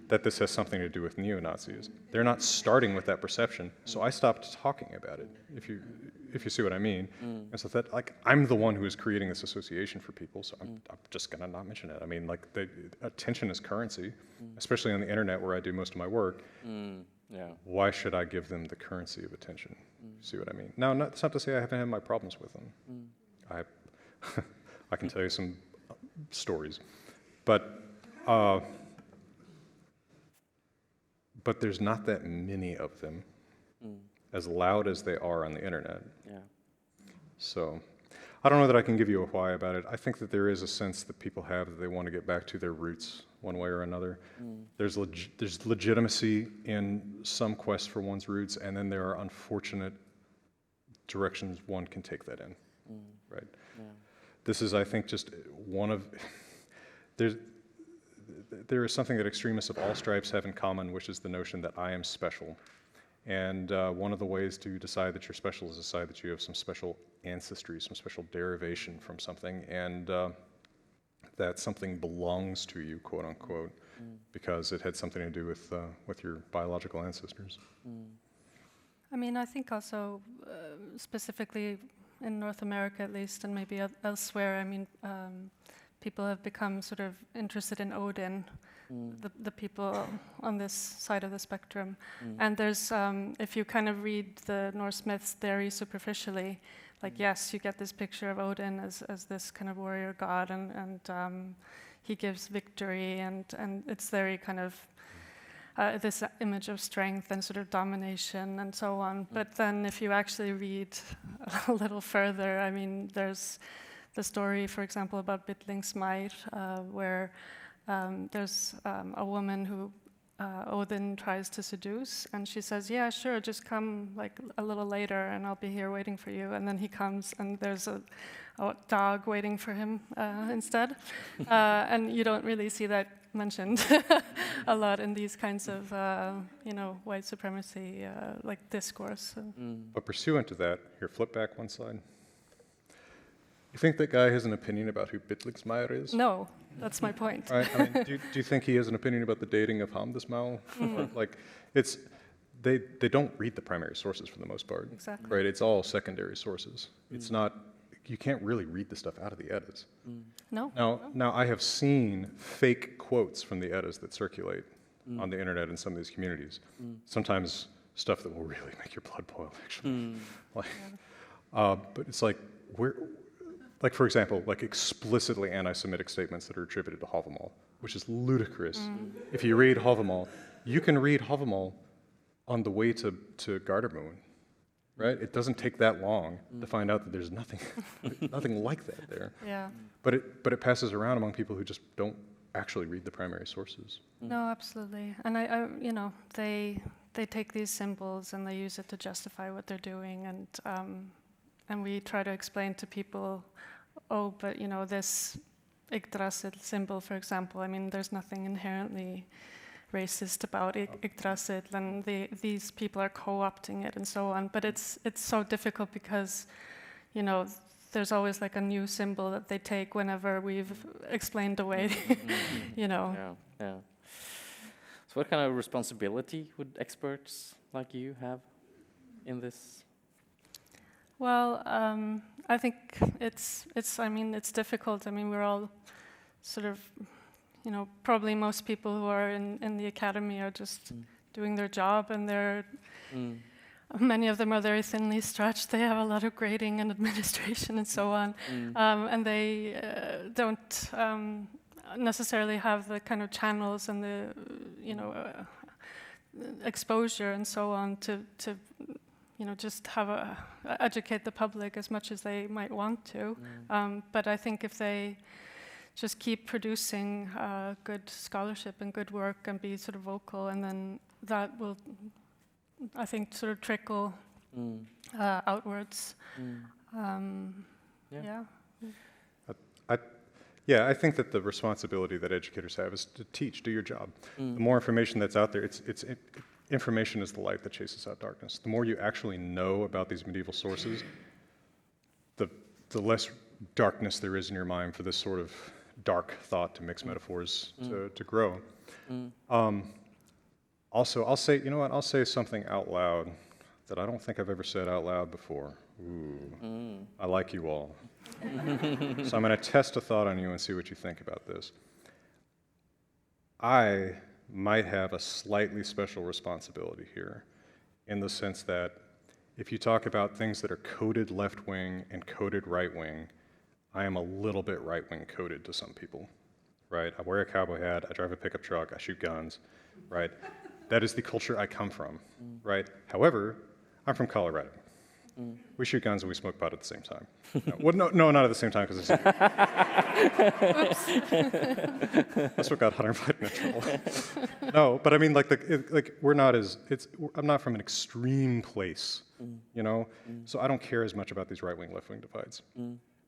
that this has something to do with neo-Nazis. They're not starting with that perception, so I stopped talking about it, if you see what I mean. And so that, like, I'm the one who is creating this association for people, so I'm just gonna not mention it. I mean, like, attention is currency, especially on the internet where I do most of my work. Why should I give them the currency of attention? See what I mean? Now, that's not to say I haven't had my problems with them. I can tell you some stories, but there's not that many of them, as loud as they are on the internet. So I don't know that I can give you a why about it. I think that there is a sense that people have that they want to get back to their roots one way or another. There's legitimacy in some quest for one's roots, and then there are unfortunate directions one can take that in, right? This is, I think, just one of, there is something that extremists of all stripes have in common, which is the notion that I am special. And one of the ways to decide that you're special is decide that you have some special ancestry, some special derivation from something, and that something belongs to you, quote unquote, because it had something to do with your biological ancestors. I mean, I think also specifically in North America at least, and maybe elsewhere, I mean, people have become sort of interested in Odin, the people on this side of the spectrum. And there's, if you kind of read the Norse myths very superficially, like, yes, you get this picture of Odin as this kind of warrior god, and he gives victory, and it's very kind of this image of strength and sort of domination and so on. But then if you actually read a little further, I mean, there's the story, for example, about Bitlingsmeir, where there's a woman who Odin tries to seduce, and she says, yeah, sure, just come like a little later and I'll be here waiting for you. And then he comes and there's a dog waiting for him instead. And you don't really see that mentioned a lot in these kinds of, white supremacy like discourse. But pursuant to that, here, flip back one slide. You think that guy has an opinion about who Bitlingsmeir is? No, that's my point. Right? I mean, do you think he has an opinion about the dating of Hamdismal? Like, they don't read the primary sources for the most part. Exactly. Right? It's all secondary sources. It's not, you can't really read the stuff out of the Eddas. No? Now I have seen fake quotes from the Eddas that circulate on the internet in some of these communities. Sometimes stuff that will really make your blood boil, actually. But it's like, for example, like explicitly anti-Semitic statements that are attributed to Havamal, which is ludicrous. If you read Havamal, you can read Havamal on the way to Gardermoen, right? It doesn't take that long to find out that there's nothing like that there. Yeah. But it passes around among people who just don't actually read the primary sources. No, absolutely. And they take these symbols and they use it to justify what they're doing, and we try to explain to people, oh, but this Yggdrasil symbol, for example, I mean, there's nothing inherently racist about Yggdrasil, and these people are co-opting it and so on. But it's so difficult because, there's always like a new symbol that they take whenever we've explained away, Yeah. So what kind of responsibility would experts like you have in this? Well, I think it's difficult. I mean, we're all sort of, probably most people who are in the academy are just doing their job, and many of them are very thinly stretched. They have a lot of grading and administration and so on, and they don't necessarily have the kind of channels and the, exposure and so on to just educate the public as much as they might want to. But I think if they just keep producing good scholarship and good work and be sort of vocal, and then that will, I think, sort of trickle outwards. I think that the responsibility that educators have is to teach, do your job. The more information that's out there, information is the light that chases out darkness. The more you actually know about these medieval sources, the less darkness there is in your mind for this sort of dark thought to mix metaphors to grow. Also, I'll say something out loud that I don't think I've ever said out loud before. Ooh, I like you all. So I'm going to test a thought on you and see what you think about this. I might have a slightly special responsibility here, in the sense that if you talk about things that are coded left-wing and coded right-wing, I am a little bit right-wing coded to some people, right? I wear a cowboy hat, I drive a pickup truck, I shoot guns, right? That is the culture I come from, right? However, I'm from Colorado. We shoot guns and we smoke pot at the same time. No, not at the same time, because that's what got Hunter Biden in trouble. No, but I mean, I'm not from an extreme place, So I don't care as much about these right-wing, left-wing divides.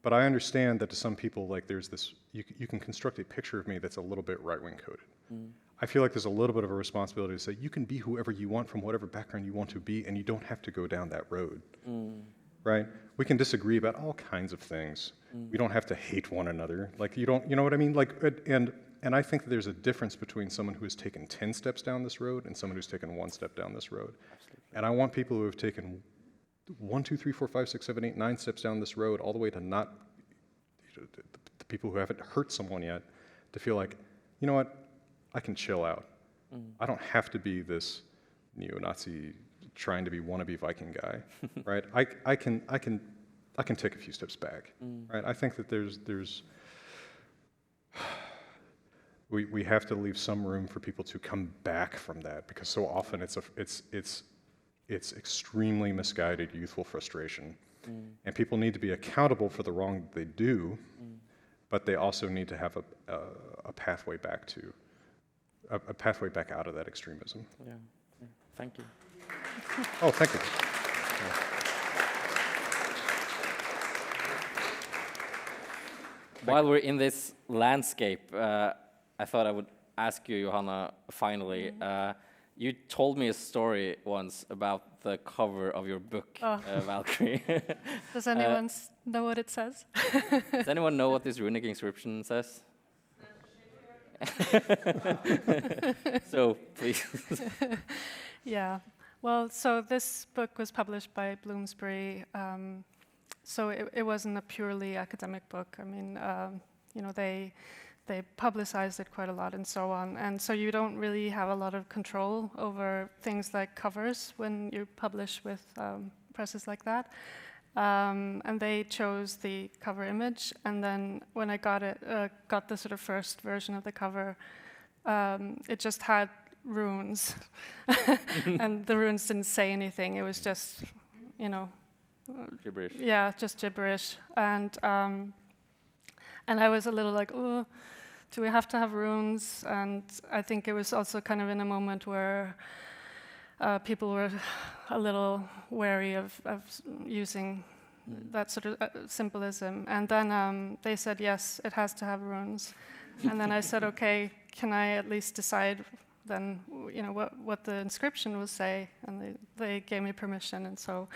But I understand that to some people, there's this, you can construct a picture of me that's a little bit right-wing coded. I feel like there's a little bit of a responsibility to say you can be whoever you want from whatever background you want to be, and you don't have to go down that road, right? We can disagree about all kinds of things. We don't have to hate one another. You know what I mean? And I think that there's a difference between someone who has taken 10 steps down this road and someone who's taken 1 step down this road. Absolutely. And I want people who have taken 1, 2, 3, 4, 5, 6, 7, 8, 9 steps down this road, all the way to the people who haven't hurt someone yet, to feel like, you know what? I can chill out. I don't have to be this neo-Nazi trying to be wannabe Viking guy, right? I can take a few steps back, right? I think that we have to leave some room for people to come back from that, because so often it's extremely misguided youthful frustration, and people need to be accountable for the wrong that they do, but they also need to have a pathway back to. A pathway back out of that extremism. Yeah. Thank you. Oh, thank you. While we're in this landscape, I thought I would ask you, Jóhanna, finally. You told me a story once about the cover of your book, Valkyrie. Does anyone know what it says? Does anyone know what this runic inscription says? So, please. Yeah. Well, so this book was published by Bloomsbury so it wasn't a purely academic book. I mean, they publicized it quite a lot and so on. And so you don't really have a lot of control over things like covers when you publish with presses like that. And they chose the cover image. And then when I got the sort of first version of the cover, it just had runes. And the runes didn't say anything. It was just, Gibberish. Yeah, just gibberish. And I was a little like, oh, do we have to have runes? And I think it was also kind of in a moment where people were a little wary of using that sort of symbolism. And then they said, yes, it has to have runes. And then I said, okay, can I at least decide then, what the inscription will say? And they gave me permission, and so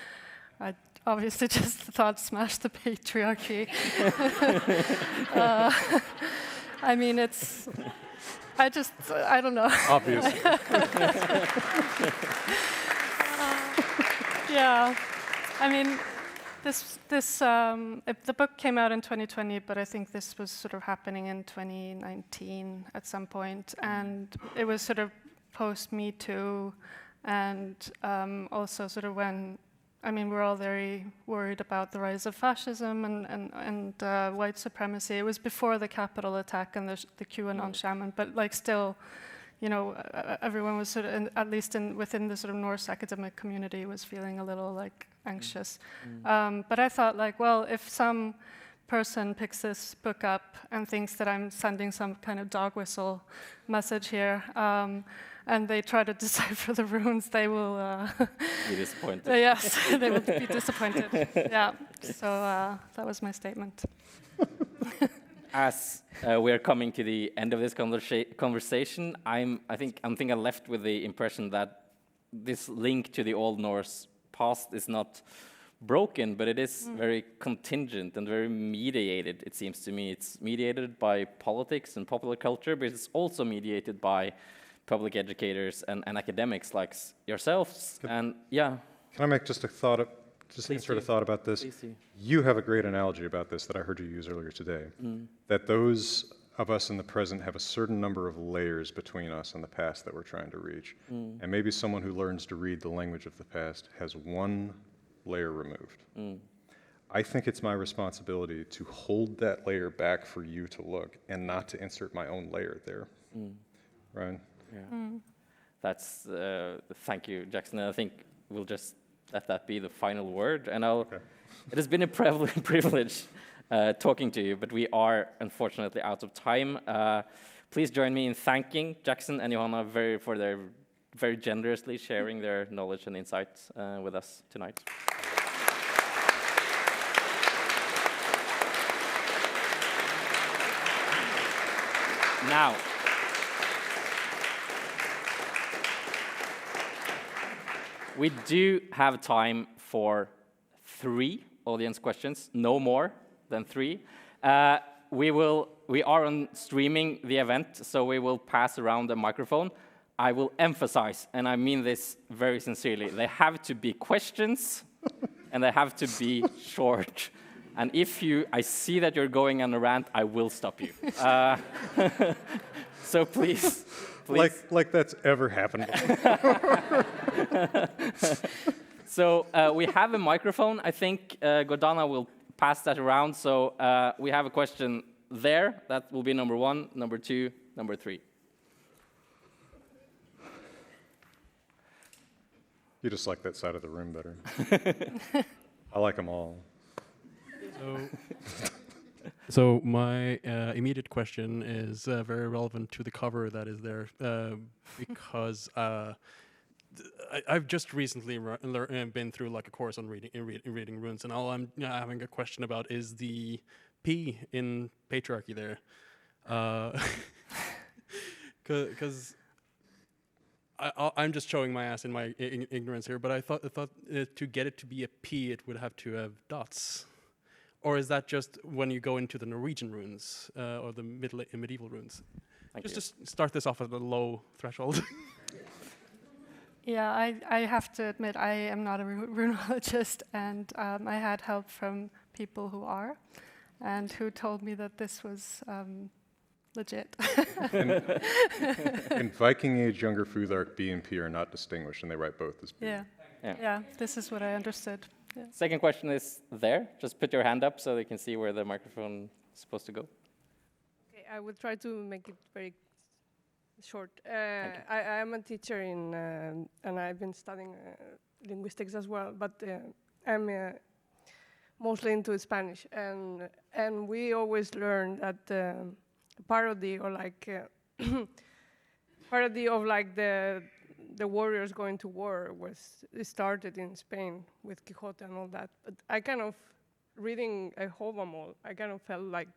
I obviously just thought, smash the patriarchy. I mean, I don't know. Obviously. Yeah, I mean, the book came out in 2020, but I think this was sort of happening in 2019 at some point, and it was sort of post Me Too, and also sort of when, I mean, we're all very worried about the rise of fascism and white supremacy. It was before the Capitol attack and the QAnon shaman, but like still, everyone was sort of, at least within the sort of Norse academic community, was feeling a little like anxious. But I thought like, well, if some person picks this book up and thinks that I'm sending some kind of dog whistle message here, and they try to decipher the runes, they will be disappointed. Yes, they will be disappointed. Yeah, so that was my statement. As we are coming to the end of this conversation, I think I'm left with the impression that this link to the Old Norse past is not broken, but it is very contingent and very mediated, it seems to me. It's mediated by politics and popular culture, but it's also mediated by public educators and academics like yourselves. And yeah. Can I make just a thought, insert a thought about this? You have a great analogy about this that I heard you use earlier today, that those of us in the present have a certain number of layers between us and the past that we're trying to reach. And maybe someone who learns to read the language of the past has one layer removed. I think it's my responsibility to hold that layer back for you to look and not to insert my own layer there. Right? Yeah. That's, thank you, Jackson. I think we'll just let that be the final word. And it has been a privilege talking to you, but we are unfortunately out of time. Please join me in thanking Jackson and Jóhanna for their very generously sharing their knowledge and insights with us tonight. Now, we do have time for 3 audience questions, no more than 3. We are on streaming the event, so we will pass around the microphone. I will emphasize, and I mean this very sincerely, they have to be questions and they have to be short. And if I see that you're going on a rant, I will stop you. So please. Like that's ever happened before. So we have a microphone. I think Gordana will pass that around. So we have a question there. That will be number 1, number 2, number 3. You just like that side of the room better. I like them all. So my immediate question is very relevant to the cover that is there, because I've just recently been through like a course on reading runes, and all I'm having a question about is the P in patriarchy there, because I'm just showing my ass in my ignorance here, but I thought to get it to be a P, it would have to have dots. Or is that just when you go into the Norwegian runes or the medieval runes? Just start this off at a low threshold. Yeah, I have to admit I am not a runologist, and I had help from people who are, and who told me that this was legit. In Viking Age, Younger Futhark, B and P are not distinguished, and they write both as B. Yeah, this is what I understood. Yeah. Second question is there. Just put your hand up so they can see where the microphone is supposed to go. Okay, I will try to make it very short. I am a teacher and I've been studying linguistics as well, but I'm mostly into Spanish, and we always learn that parody or like parody of like the warriors going to war started in Spain with Quixote and all that. But I kind of reading a Hávamál, I kind of felt like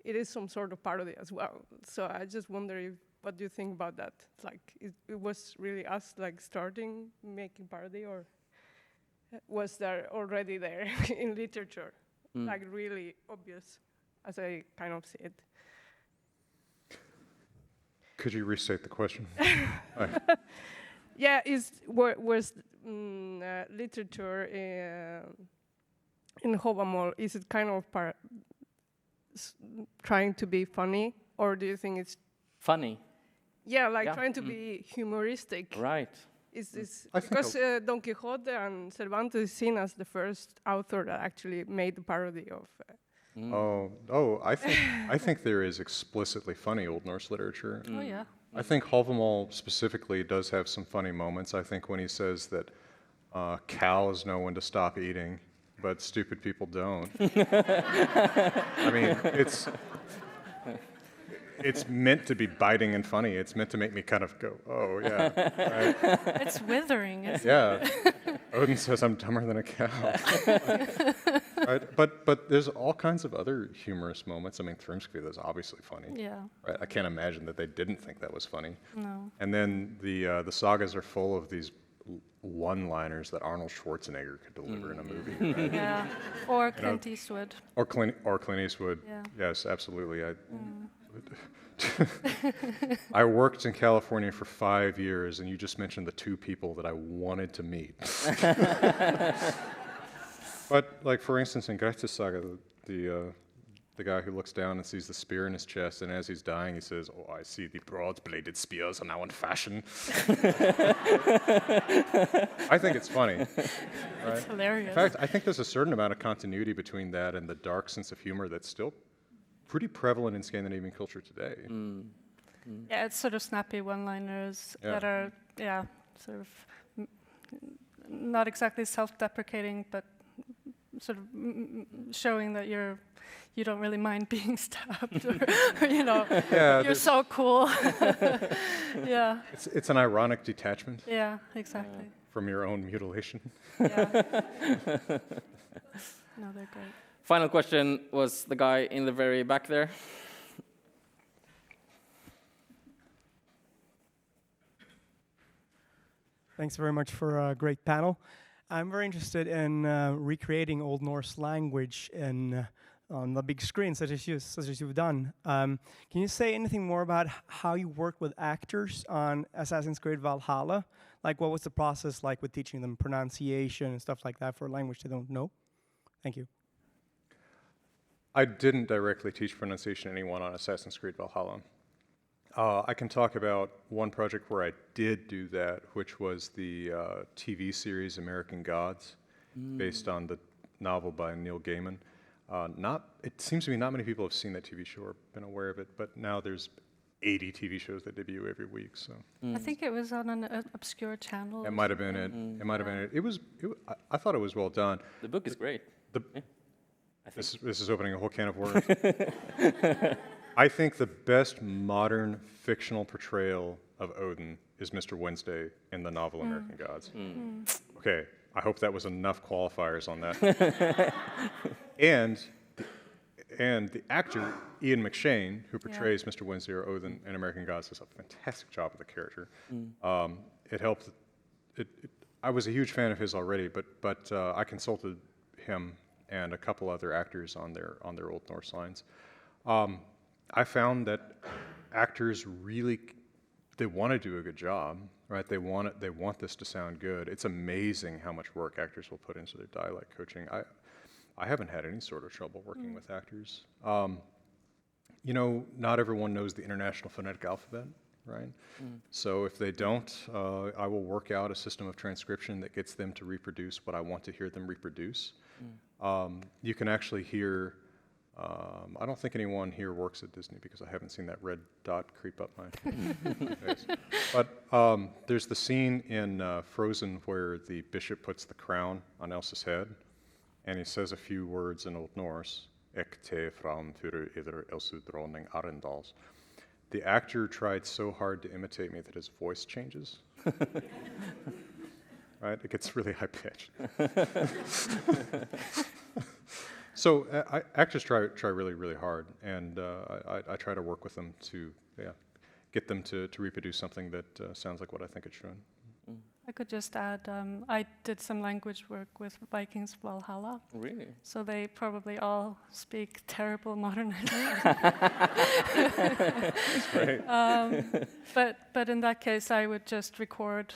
it is some sort of parody as well. So I just wonder what do you think about that? Like it was really us like starting making parody, or was there already there in literature, like really obvious, as I kind of see it? Could you restate the question? Yeah, was literature in Hávamál, is it kind of trying to be funny, or do you think it's Funny. yeah, like trying to be humoristic? Right. Is I think because Don Quixote and Cervantes is seen as the first author that actually made the parody of. I think there is explicitly funny Old Norse literature. Oh yeah. I think Hávamál specifically does have some funny moments. I think when he says that cows know when to stop eating, but stupid people don't. I mean, it's meant to be biting and funny. It's meant to make me kind of go, oh yeah. Right? It's withering, isn't Yeah. Odin says I'm dumber than a cow. Right? But there's all kinds of other humorous moments. I mean, Thrimskvida is obviously funny. it? Yeah. Right? I can't imagine that they didn't think that was funny. No. And then the sagas are full of these one-liners that Arnold Schwarzenegger could deliver in a movie. Right? Yeah. Or Clint Eastwood. Or Clint Eastwood. Yeah. Yes, absolutely. I worked in California for 5 years, and you just mentioned the two people that I wanted to meet. But, like, for instance, in Grettis Saga, the guy who looks down and sees the spear in his chest, and as he's dying, he says, "Oh, I see the broad-bladed spears are now in fashion." I think it's funny. Right? It's hilarious. In fact, I think there's a certain amount of continuity between that and the dark sense of humor that's still pretty prevalent in Scandinavian culture today. Yeah, it's sort of snappy one-liners that are, sort of not exactly self-deprecating, but sort of showing that you don't really mind being stabbed, or you're so cool. Yeah. It's an ironic detachment Yeah, exactly. from your own mutilation. Yeah. No, they're great. Final question was the guy in the very back there. Thanks very much for a great panel. I'm very interested in recreating Old Norse language on the big screen, such as you've done. Can you say anything more about how you work with actors on Assassin's Creed Valhalla? Like, what was the process like with teaching them pronunciation and stuff like that for a language they don't know? Thank you. I didn't directly teach pronunciation to anyone on Assassin's Creed Valhalla. I can talk about one project where I did do that, which was the TV series American Gods, based on the novel by Neil Gaiman. It seems to me not many people have seen that TV show or been aware of it, but now there's 80 TV shows that debut every week. So I think it was on an obscure channel. it might have been it. It might have been it. I thought it was well done. The book is great. This is opening a whole can of worms. I think the best modern fictional portrayal of Odin is Mr. Wednesday in the novel American Gods. Okay, I hope that was enough qualifiers on that. and the actor, Ian McShane, who portrays Mr. Wednesday or Odin in American Gods, does a fantastic job of the character. It helped. I was a huge fan of his already, but I consulted him and a couple other actors on their Old Norse lines. I found that actors really they want to do a good job, right? They want this to sound good. It's amazing how much work actors will put into their dialect coaching. I haven't had any sort of trouble working with actors. You know, not everyone knows the International Phonetic Alphabet, right? So if they don't, I will work out a system of transcription that gets them to reproduce what I want to hear them reproduce. You can actually hear, I don't think anyone here works at Disney because I haven't seen that red dot creep up my face. But there's the scene in Frozen where the bishop puts the crown on Elsa's head, and he says a few words in Old Norse, Ek te fram fyrir yður Elsu dronning Arendals. The actor tried so hard to imitate me that his voice changes. Right? It gets really high pitched. So actors try really, really hard, and I try to work with them to get them to reproduce something that sounds like what I think it should. I could just add, I did some language work with Vikings Valhalla. Really? So they probably all speak terrible modern English. That's great. But in that case, I would just record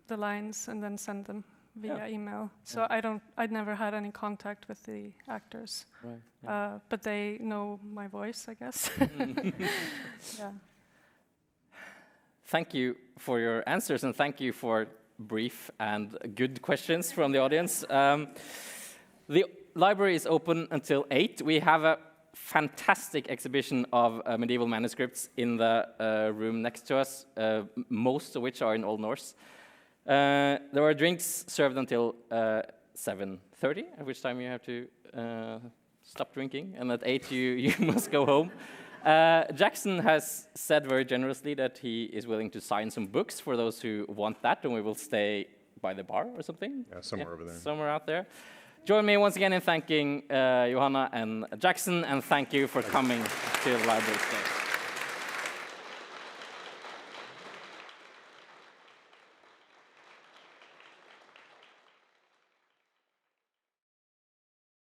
the lines and then send them via email. So I'd never had any contact with the actors. Right. Yeah. But they know my voice, I guess. Yeah. Thank you for your answers, and thank you for brief and good questions from the audience. The library is open until 8. We have a fantastic exhibition of medieval manuscripts in the room next to us, most of which are in Old Norse. There are drinks served until 7:30, at which time you have to stop drinking, and at 8 you must go home. Jackson has said very generously that he is willing to sign some books for those who want that, and we will stay by the bar or something. Yeah, somewhere over there. Somewhere out there. Join me once again in thanking Jóhanna and Jackson, and thank you for coming to the library today.